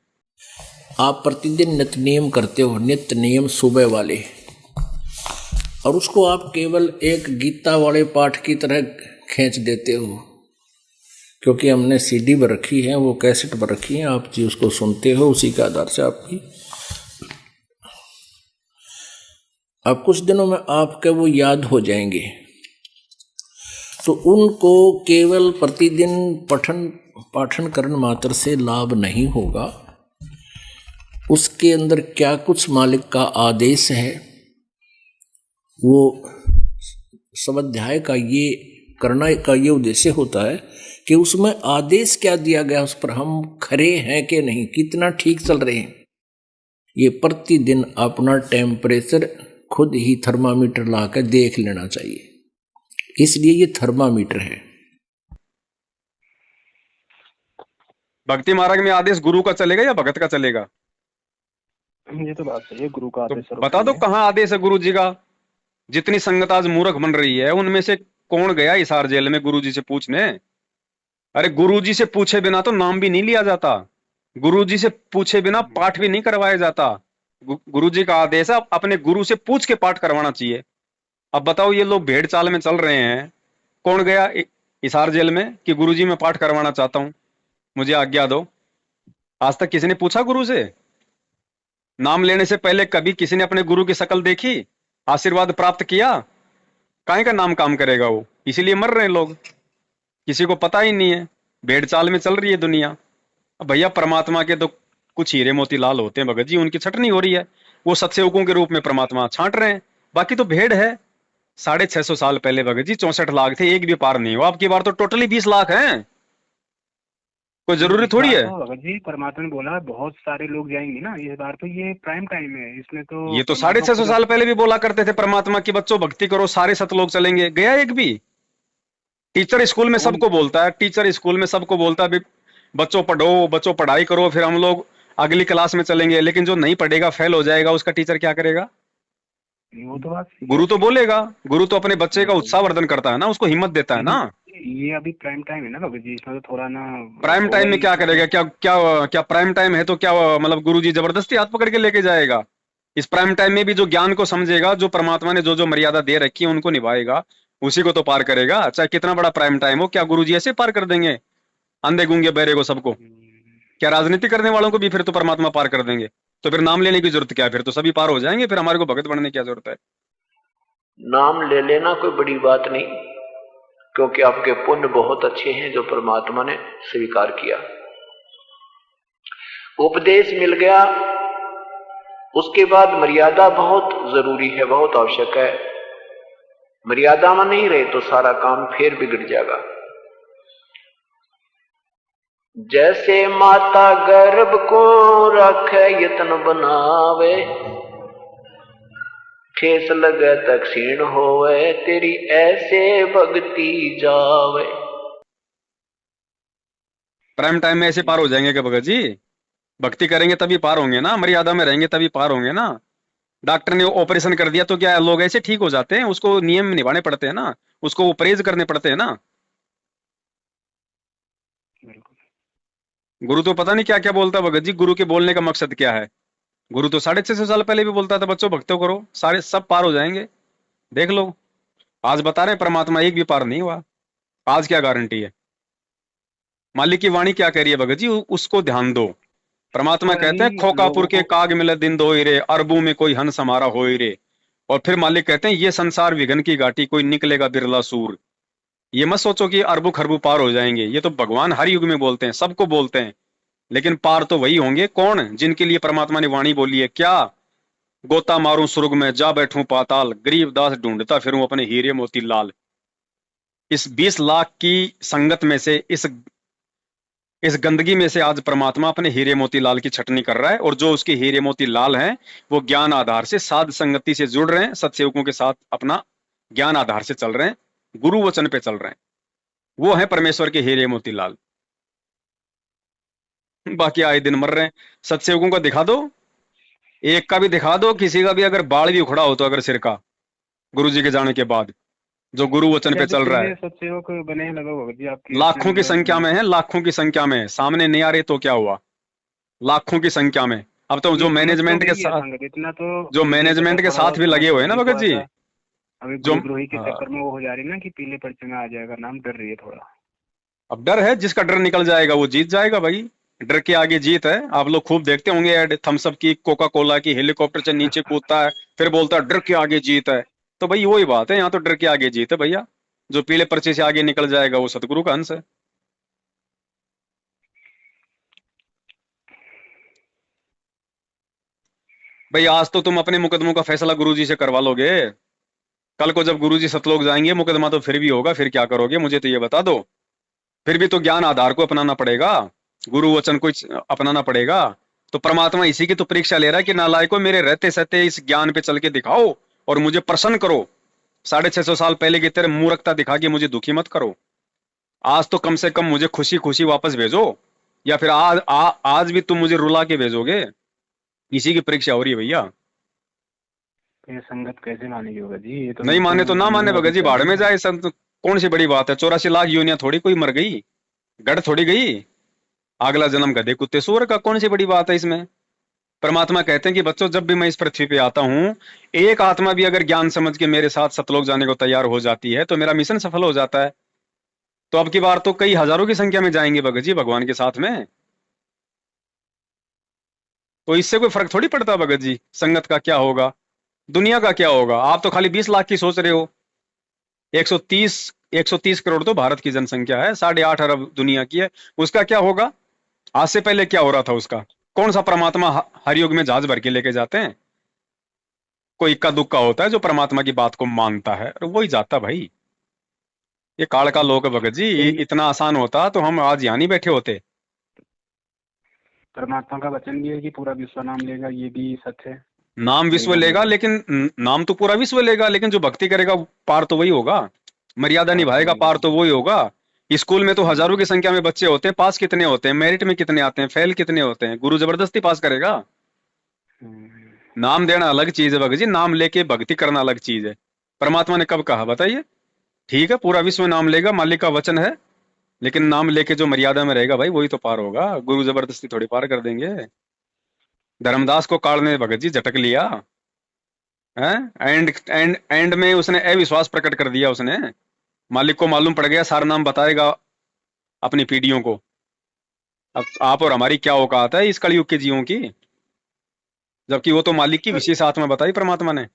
आप प्रतिदिन नित्य नियम करते हो, नित्य नियम सुबह वाले, और उसको आप केवल एक गीता वाले पाठ की तरह खींच देते हो, क्योंकि हमने सीडी पर रखी है, वो कैसेट पर रखी है, आप जी उसको सुनते हो, उसी के आधार से अब कुछ दिनों में आपके वो याद हो जाएंगे। तो उनको केवल प्रतिदिन पाठन करने मात्र से लाभ नहीं होगा, उसके अंदर क्या कुछ मालिक का आदेश है, वो स्वाध्याय का ये करना का ये उद्देश्य होता है कि उसमें आदेश क्या दिया गया, उस पर हम खरे हैं कि नहीं, कितना ठीक चल रहे हैं। ये प्रतिदिन अपना टेम्परेचर खुद ही थर्मामीटर लाकर देख लेना चाहिए, इसलिए ये थर्मामीटर है। भक्ति मार्ग में आदेश गुरु का चलेगा या भगत का चलेगा? ये तो बात सही है, गुरु का तो आदेश बता दो कहाँ आदेश है गुरु जी का? जितनी संगत आज मूर्ख बन रही है, उनमें से कौन गया हिसार जेल में गुरु जी से पूछने? अरे गुरु जी से पूछे बिना तो नाम भी नहीं लिया जाता, गुरु जी से पूछे बिना पाठ भी नहीं करवाया जाता। गुरु जी का आदेश है, अपने गुरु से पूछ के पाठ करवाना चाहिए। अब बताओ, ये लोग भेड़ चाल में चल रहे हैं, कौन गया हिसार जेल में कि गुरु जी मैं पाठ करवाना चाहता हूं, मुझे आज्ञा दो? आज तक किसी ने पूछा गुरु से? नाम लेने से पहले कभी किसी ने अपने गुरु की शक्ल देखी, आशीर्वाद प्राप्त किया? काहे का नाम काम करेगा वो? इसीलिए मर रहे हैं लोग, किसी को पता ही नहीं है, भेड़ चाल में चल रही है दुनिया। अब भैया परमात्मा के तो कुछ हीरे मोती लाल होते हैं भगत जी, उनकी छटनी हो रही है, वो सत्सेवकों के रूप में परमात्मा छांट रहे हैं, बाकी तो भेड़ है। 650 साल पहले भगत जी 64 लाख थे, एक भी पार नहीं हुआ। अब की बार तो टोटली 20 लाख हैं, कोई जरूरी थोड़ी है। भगत जी परमात्मा ने बोला बहुत सारे लोग जाएंगे ना, इस बार तो ये प्राइम टाइम है, इसमें तो ये तो 650 साल पहले भी बोला करते थे परमात्मा की बच्चों भक्ति करो सारे सतलोक चलेंगे, गया एक भी? टीचर स्कूल में सबको बोलता है, टीचर स्कूल में सबको बोलता है बच्चों पढ़ो, बच्चों पढ़ाई करो, फिर हम लोग अगली क्लास में चलेंगे, लेकिन जो नहीं पढ़ेगा फेल हो जाएगा, उसका टीचर क्या करेगा? वो तो बात गुरु तो बोलेगा, गुरु तो अपने बच्चे का उत्साहवर्धन करता है ना, उसको हिम्मत देता है ना। ये अभी प्राइम टाइम है ना भगत जी, इसमें तो थोड़ा ना प्राइम टाइम में क्या करेगा? क्या क्या क्या प्राइम टाइम है तो क्या मतलब गुरु जी जबरदस्ती हाथ पकड़ के लेके जाएगा? इस प्राइम टाइम में भी जो ज्ञान को समझेगा, जो परमात्मा ने जो जो मर्यादा दे रखी है उनको निभाएगा, उसी को तो पार करेगा, चाहे कितना बड़ा प्राइम टाइम हो। क्या गुरु जी ऐसे पार कर देंगे अंधे गूंगे बहरे को सबको? क्या राजनीति करने वालों को भी फिर तो परमात्मा पार कर देंगे? तो फिर नाम लेने की जरूरत क्या है? फिर तो सभी पार हो जाएंगे, फिर हमारे को भगत बनने की क्या जरूरत है? नाम ले लेना कोई बड़ी बात नहीं, क्योंकि आपके पुण्य बहुत अच्छे हैं जो परमात्मा ने स्वीकार किया। उपदेश मिल गया, उसके बाद मर्यादा बहुत जरूरी है, बहुत आवश्यक है। मर्यादा में नहीं रहे तो सारा काम फिर बिगड़ जाएगा। जैसे माता गर्भ को रखे यत्न बनावे, ठेस लगे तक क्षीण होवे, तेरी ऐसे भक्ति जावे। प्राइम टाइम में ऐसे पार हो जाएंगे क्या भगत जी? भक्ति करेंगे तभी पार होंगे ना, मर्यादा में रहेंगे तभी पार होंगे ना। डॉक्टर ने ऑपरेशन कर दिया तो क्या लोग ऐसे ठीक हो जाते हैं? उसको नियम निभाने पड़ते हैं ना, उसको वो परहेज करने पड़ते हैं ना। गुरु तो पता नहीं क्या क्या बोलता भगत जी। गुरु के बोलने का मकसद क्या है? गुरु तो 650 साल पहले भी बोलता था, बच्चों भक्तों करो, सारे सब पार हो जाएंगे। देख लो, आज बता रहे हैं परमात्मा एक भी पार नहीं हुआ। आज क्या गारंटी है? मालिक की वाणी क्या कह रही है भगत जी? उसको ध्यान दो। परमात्मा कहते हैं खोकापुर के काग मिले दिन दो रे, अरबों में कोई हंस हमारा हो रे। और फिर मालिक कहते हैं ये संसार विघन की घाटी, कोई निकलेगा बिरला सूर। ये मत सोचो कि अरबों खरबों पार हो जाएंगे। ये तो भगवान हर युग में बोलते हैं, सबको बोलते हैं, लेकिन पार तो वही होंगे कौन जिनके लिए परमात्मा ने वाणी बोली है। क्या? गोता मारूं सुर्ग में, जा बैठूं पाताल, गरीब दास ढूंढता फिरूं अपने हीरे मोती लाल। इस 20 लाख की संगत में से, इस गंदगी में से आज परमात्मा अपने हीरे मोती लाल की छटनी कर रहा है। और जो उसके हीरे मोती लाल हैं वो ज्ञान आधार से साध संगति से जुड़ रहे हैं, सत्सेवकों के साथ अपना ज्ञान आधार से चल रहे हैं, गुरु वचन पे चल रहे हैं। वो है परमेश्वर के हीरे मोती लाल। बाकी आए दिन मर रहे हैं। सत्सेवकों का दिखा दो, एक का भी दिखा दो, किसी का भी अगर बाल भी उखड़ा हो तो अगर सिर का, गुरु जी के जाने के बाद, जो गुरु वचन पे चल रहा है। सत्सेवक बने हैं लगभग जी आपके लाखों की संख्या में है, लाखों की संख्या में। सामने नहीं आ रहे तो क्या हुआ? लाखों की संख्या में। अब तो जो मैनेजमेंट के साथ, इतना तो जो मैनेजमेंट के साथ भी लगे हुए हैं ना भगत जी, अभी जो गुरुद्रोही के चक्कर में वो हो जा रही है ना कि पीले पर्चे में आ जाएगा नाम, डर रही है थोड़ा। अब डर है, जिसका डर निकल जाएगा वो जीत जाएगा भाई। डर के आगे जीत है। आप लोग खूब देखते होंगे ऐड, थम्सअप की, कोका कोला की, हेलीकॉप्टर से नीचे कूदता है फिर बोलता है डर के आगे जीत है। तो भाई वही बात है, यहाँ तो डर के आगे जीत है भैया। जो पीले पर्चे से आगे निकल जाएगा वो सतगुरु का अंश है। भाई आज तो तुम अपने मुकदमों का फैसला गुरुजी से करवा लोगे, कल को जब गुरुजी सतलोक जाएंगे मुकदमा तो फिर भी होगा, फिर क्या करोगे मुझे तो ये बता दो। फिर भी तो ज्ञान आधार को अपनाना पड़ेगा, गुरु वचन को अपनाना पड़ेगा। तो परमात्मा इसी की तो परीक्षा ले रहा है कि नालायकों मेरे रहते सहते इस ज्ञान पे चल के दिखाओ और मुझे प्रसन्न करो। 650 साल पहले की तेरे मूर्खता दिखा के मुझे दुखी मत करो। आज तो कम से कम मुझे खुशी खुशी वापस भेजो, या फिर आज भी तुम मुझे रुला के भेजोगे। इसी की परीक्षा हो रही है भैया। ये संगत कैसे मानेगी भगत जी? ये तो नहीं माने तो ना माने भगत जी, भाड़ में जाए सब। तो कौन सी बड़ी बात है? 84 लाख योनियां थोड़ी कोई मर गई, गढ़ थोड़ी गई। अगला जन्म गधे कुत्ते सूअर का, कौन सी बड़ी बात है इसमें? परमात्मा कहते हैं कि बच्चों जब भी मैं इस पृथ्वी पे आता हूं, एक आत्मा भी अगर ज्ञान समझ के मेरे साथ सतलोक जाने को तैयार हो जाती है तो मेरा मिशन सफल हो जाता है। तो अब की बार तो कई हजारों की संख्या में जाएंगे भगत जी भगवान के साथ में। तो इससे कोई फर्क थोड़ी पड़ता भगत जी, संगत का क्या होगा, दुनिया का क्या होगा। आप तो खाली 20 लाख की सोच रहे हो। 130 करोड़ तो भारत की जनसंख्या है, 8.5 अरब दुनिया की है। उसका क्या होगा? आज से पहले क्या हो रहा था उसका? कौन सा परमात्मा हर युग में जहाज भर के लेके जाते हैं? कोई इक्का दुक्का होता है जो परमात्मा की बात को मानता है और वही जाता भाई। ये काल का लोक है भगत जी, इतना आसान होता तो हम आज यहाँ नहीं बैठे होते। परमात्मा का वचन भी है कि पूरा विश्व नाम लेगा, ये भी सच है। नाम विश्व लेगा, लेकिन नाम तो पूरा विश्व लेगा, लेकिन जो भक्ति करेगा पार तो वही होगा, मर्यादा निभाएगा पार तो वही होगा। स्कूल में तो हजारों की संख्या में बच्चे होते हैं, पास कितने होते हैं, मेरिट में कितने आते हैं, फेल कितने होते हैं? गुरु जबरदस्ती पास करेगा? नाम देना अलग चीज है भगत जी, नाम लेके भक्ति करना अलग चीज है। परमात्मा ने कब कहा बताइए? ठीक है पूरा विश्व नाम लेगा, मालिक का वचन है, लेकिन नाम लेके जो मर्यादा में रहेगा भाई वही तो पार होगा। गुरु जबरदस्ती थोड़ी पार कर देंगे। धर्मदास को काल ने भगत जी झटक लिया है, एंड में उसने अविश्वास प्रकट कर दिया। उसने, मालिक को मालूम पड़ गया, सारा नाम बताएगा अपनी पीढ़ियों को। अब आप और हमारी क्या औकात है इस कलयुग के जीवों की, जबकि वो तो मालिक की विशेष आत्मा बताई परमात्मा ने।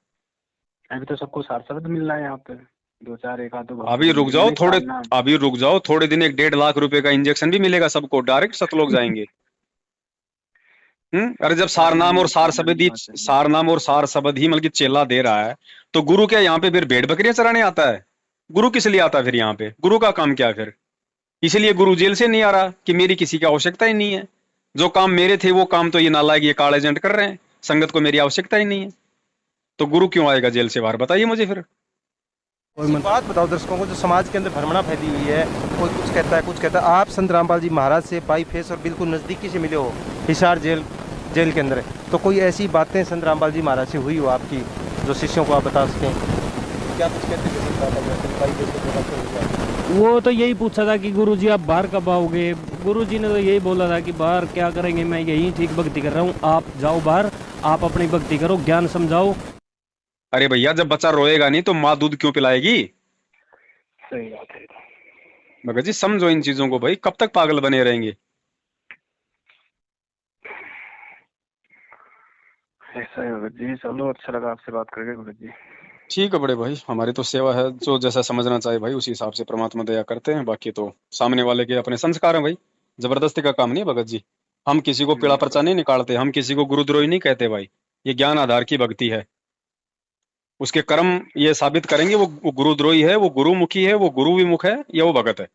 अभी तो सबको सार शब्द मिल रहा है यहाँ पे, दो चार एक आध तो भक्त अभी को रुक मिल जाओ नहीं थोड़े, सारना। अभी रुक जाओ थोड़े दिन, 1.5 लाख रुपए का इंजेक्शन भी मिलेगा सबको, डायरेक्ट सतलोक जाएंगे। अरे जब सार सारना नाम और नहीं सार सारना शब्द नहीं ही, बात सही है। सार नाम और सार शब्द ही मतलब चेला दे रहा है, तो गुरु क्या यहाँ पे फिर भेड़ बकरियां चराने आता है? गुरु किस लिए आता है फिर यहाँ पे? गुरु का काम क्या है फिर? इसलिए गुरु जेल से नहीं आ रहा कि मेरी किसी की आवश्यकता ही नहीं है। जो काम मेरे थे वो काम तो ये नालायक ये काले एजेंट कर रहे हैं, संगत को मेरी आवश्यकता ही नहीं है, तो गुरु क्यों आएगा जेल से बाहर? बताइए मुझे फिर। एक बात बताओ दर्शकों को, जो समाज के अंदर भ्रमणा फैली हुई है, कोई कुछ कहता है कुछ कहता है। आप संत रामपाल जी महाराज से बाई फेस और बिल्कुल नज़दीकी से मिले हो, हिसार जेल के अंदर, तो कोई ऐसी बातें संत रामपाल जी महाराज से हुई हो आपकी जो शिष्यों को आप बता सकें? क्या कुछ कहते थे संत रामपाल जी बाई फेस को? वो तो यही पूछा था कि गुरुजी आप बाहर कब आओगे। गुरुजी ने तो यही बोला था कि बाहर क्या करेंगे, मैं यही ठीक भक्ति कर रहा हूँ, आप जाओ बाहर, आप अपनी भक्ति करो, ज्ञान समझाओ। अरे भैया जब बच्चा रोएगा नहीं तो माँ दूध क्यों पिलाएगी? सही बात है। भगत जी समझो इन चीजों को भाई, कब तक पागल बने रहेंगे? ऐसा है भगत जी। चलो अच्छा लगा आपसे बात करके भगत जी। ठीक है बड़े भाई, हमारी तो सेवा है, जो जैसा समझना चाहे भाई उसी हिसाब से परमात्मा दया करते हैं, बाकी तो सामने वाले के अपने संस्कार हैं भाई, जबरदस्ती का काम नहीं है भगत जी। हम किसी को पीड़ा पर्चा नहीं निकालते, हम किसी को गुरुद्रोही नहीं कहते भाई, ये ज्ञान आधार की भक्ति है। उसके कर्म ये साबित करेंगे वो गुरुद्रोही है, वो गुरुमुखी है, वो गुरु विमुख है, या वो भगत है।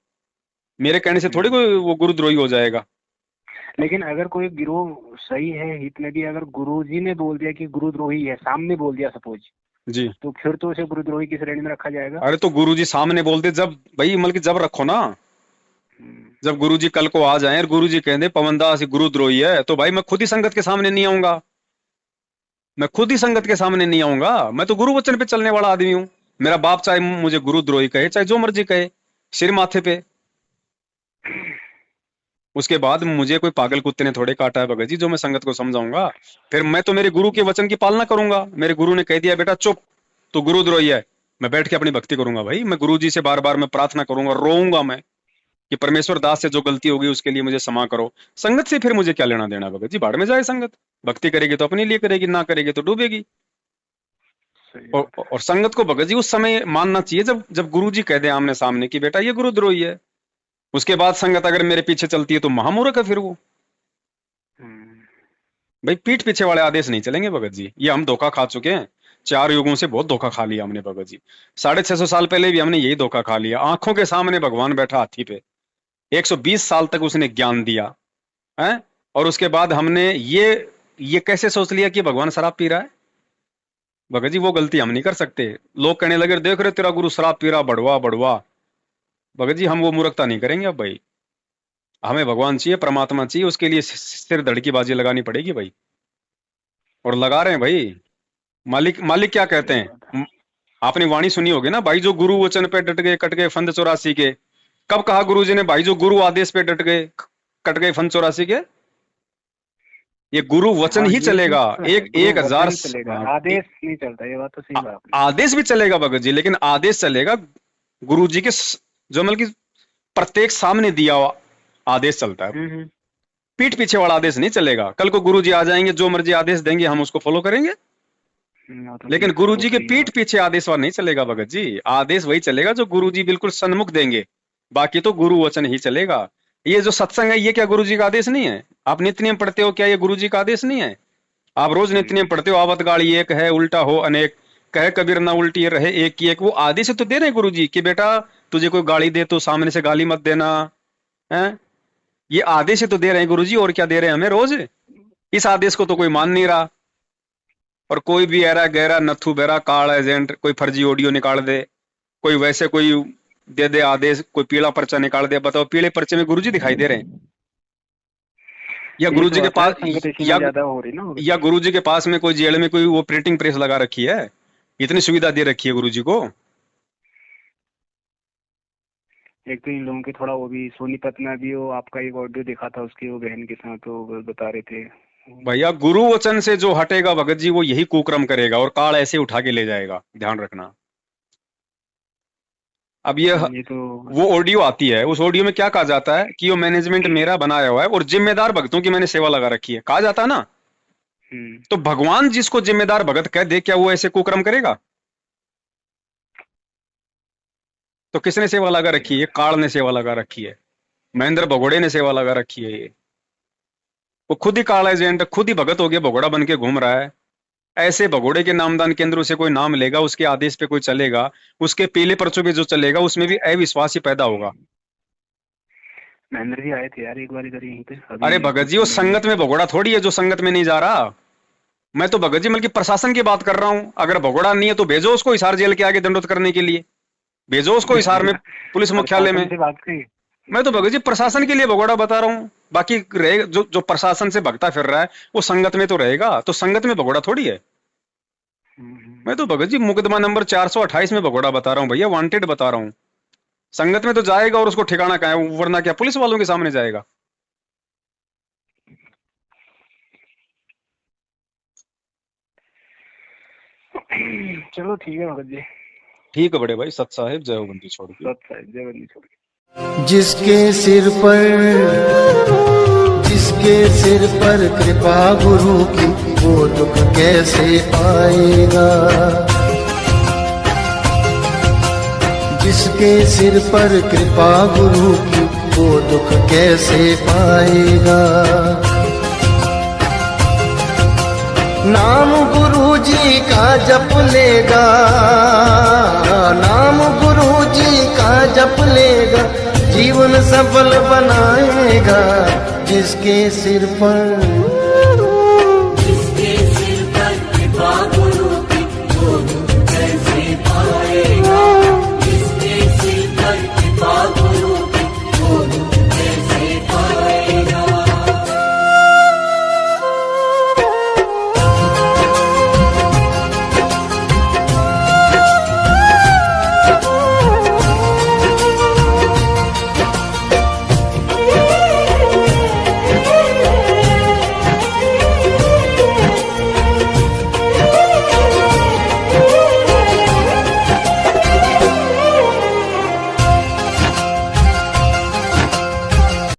मेरे कहने से थोड़ी कोई वो गुरुद्रोही हो जाएगा। लेकिन अगर कोई गिरोह सही है हित में भी, अगर गुरुजी ने बोल दिया कि गुरुद्रोही है, सामने बोल दिया सपोज, जी, तो फिर तो उसे गुरुद्रोही की श्रेणी में रखा जाएगा। अरे तो गुरुजी सामने बोलते जब भाई, मतलब कि जब रखो ना, जब गुरुजी कल को आ जाए और गुरुजी कह दे पवनदास गुरुद्रोही है, तो भाई मैं खुद ही संगत के सामने नहीं आऊंगा, मैं खुद ही संगत के सामने नहीं आऊंगा। मैं तो गुरु वचन पे चलने वाला आदमी हूं। मेरा बाप चाहे मुझे गुरुद्रोही कहे, चाहे जो मर्जी कहे, सिर माथे पे। उसके बाद मुझे कोई पागल कुत्ते ने थोड़े काटा है भगत जी जो मैं संगत को समझाऊंगा? फिर मैं तो मेरे गुरु के वचन की पालना करूंगा। मेरे गुरु ने कह दिया बेटा चुप, तो गुरुद्रोही है, मैं बैठ के अपनी भक्ति करूंगा भाई। मैं गुरु जी से बार बार मैं प्रार्थना करूंगा, रोऊंगा मैं कि परमेश्वर दास से जो गलती होगी उसके लिए मुझे क्षमा करो। संगत से फिर मुझे क्या लेना देना भगत जी? भाड़ में जाए संगत। भक्ति करेगी तो अपने लिए करेगी, ना करेगी तो डूबेगी। और संगत को भगत जी उस समय मानना चाहिए जब गुरु जी कह दे आमने सामने कि बेटा ये गुरुद्रोही है। उसके बाद संगत अगर मेरे पीछे चलती है तो महामूर्ख है फिर वो। भाई पीठ पीछे वाले आदेश नहीं चलेंगे भगत जी, ये हम धोखा खा चुके हैं। 4 युगों से बहुत धोखा खा लिया हमने भगत जी। 650 साल पहले भी हमने यही धोखा खा लिया। आंखों के सामने भगवान बैठा हाथी पे, 120 साल तक उसने ज्ञान दिया है, और उसके बाद हमने ये कैसे सोच लिया कि भगवान शराब पी रहा है? भगत जी वो गलती हम नहीं कर सकते। लोग कहने लगे देख रहे तेरा गुरु शराब पी रहा, बढ़वा बढ़वा। भगत जी हम वो मूर्खता नहीं करेंगे अब भाई। हमें भगवान चाहिए, परमात्मा चाहिए, उसके लिए सिर धड़ की बाजी लगानी पड़ेगी भाई, और लगा रहे हैं भाई। मालिक क्या कहते हैं? आपने वाणी सुनी होगी ना भाई, जो गुरु वचन पे डट गए कट गए फंद 84 के। कब कहा गुरुजी ने भाई जो गुरु आदेश पे डट गए कट गए फंद 84 के? ये गुरु वचन ही चलेगा। 1000 आदेश नहीं चलता, ये बात तो सही बात। आदेश भी चलेगा भगत जी, लेकिन आदेश चलेगा गुरु जी के जो मतलब कि प्रत्येक सामने दिया हुआ आदेश चलता है। पीठ पीछे वाला आदेश नहीं चलेगा। कल को गुरु जी आ जाएंगे, जो मर्जी आदेश देंगे हम उसको फॉलो करेंगे, लेकिन गुरु जी के पीठ पीछे आदेश वाला नहीं चलेगा भगत जी। आदेश वही चलेगा जो गुरु जी बिल्कुल सन्मुख देंगे, बाकी तो गुरु वचन ही चलेगा। ये जो सत्संग है ये क्या गुरु जी का आदेश नहीं है? आप नित्य नियम पढ़ते हो, क्या ये गुरु जी का आदेश नहीं है? आप रोज नित्य नियम पढ़ते हो, आवत गाड़ी एक है उल्टा हो अनेक, कहे कबीर ना उल्टी रहे एक की एक। वो आदेश तो दे रहे हैं गुरु जी कि बेटा तुझे कोई गाली दे तो सामने से गाली मत देना है। ये आदेश तो दे रहे हैं गुरु जी, और क्या दे रहे हैं हमें रोज? इस आदेश को तो कोई मान नहीं रहा। और कोई भी ऐरा गहरा नथु बेरा काल एजेंट कोई फर्जी ऑडियो निकाल दे, कोई वैसे कोई दे दे आदेश, कोई पीला पर्चा निकाल दे। बताओ पीले पर्चे में गुरुजी दिखाई दे रहे हैं? या गुरुजी के पास या गुरुजी के पास में कोई जेल में कोई वो प्रिंटिंग प्रेस लगा रखी है? इतनी सुविधा दे रखी है गुरुजी को। एक तो इन लोगों की थोड़ा वो भी सोनीपत में भी वो आपका एक ऑडियो देखा था, उसकी वो बहन के साथ वो बता रहे थे। भैया गुरु वचन से जो हटेगा भगत जी वो यही कुक्रम करेगा और काल ऐसे उठा के ले जाएगा, ध्यान रखना। अब ये तो वो ऑडियो आती है, उस ऑडियो में क्या कहा जाता है कि वो मैनेजमेंट मेरा बनाया हुआ है और जिम्मेदार भक्तों की मैंने सेवा लगा रखी है, कहा जाता है ना। तो भगवान जिसको जिम्मेदार भगत कह दे, क्या वो ऐसे कुकर्म करेगा? तो किसने सेवा लगा रखी है? काल ने सेवा लगा रखी है, महेंद्र भगोड़े ने सेवा लगा रखी है। ये वो खुद ही काल एजेंट, खुद ही भगत हो गया, भगोड़ा बन के घूम रहा है। ऐसे भगोड़े के नामदान केंद्रों से कोई नाम लेगा, उसके आदेश पे कोई चलेगा, उसके पीले पर्चों पे जो चलेगा उसमें भी अविश्वास ही पैदा होगा। महेंद्र जी आए थे यार एक बार इधर यहीं पे। अरे भगत जी, वो संगत में भगोड़ा थोड़ी है जो संगत में नहीं जा रहा। मैं तो भगत जी बल्कि प्रशासन की बात कर रहा हूं। अगर भगोड़ा नहीं है तो भेजो उसको हिसार जेल के आगे दंडोत करने के लिए, भेजो उसको हिसार में पुलिस मुख्यालय में। मैं तो भगत जी प्रशासन के लिए भगोड़ा बता रहा हूँ। बाकी रहे जो प्रशासन से भगता फिर रहा है वो संगत में तो रहेगा, तो संगत में भगोड़ा थोड़ी है। मैं तो भगत जी मुकदमा नंबर 428 में भगोड़ा बता रहा हूँ भैया, वांटेड बता रहा हूँ। संगत में तो जाएगा और उसको ठिकाना कहाँ है, वरना क्या पुलिस वालों के सामने जाएगा? चलो ठीक है भगत जी। ठीक है बड़े भाई। सत साहिब जय हो बंदी छोड़ के। सत साहिब जय बंदी छोड़ के। जिसके सिर पर कृपा गुरु की, वो दुख कैसे पाएगा? जिसके सिर पर कृपा गुरु की, वो दुख कैसे पाएगा? नाम गुरु जी का जप लेगा, नाम गुरु जी का जप लेगा, जीवन सफल बनाएगा। जिसके सिर पर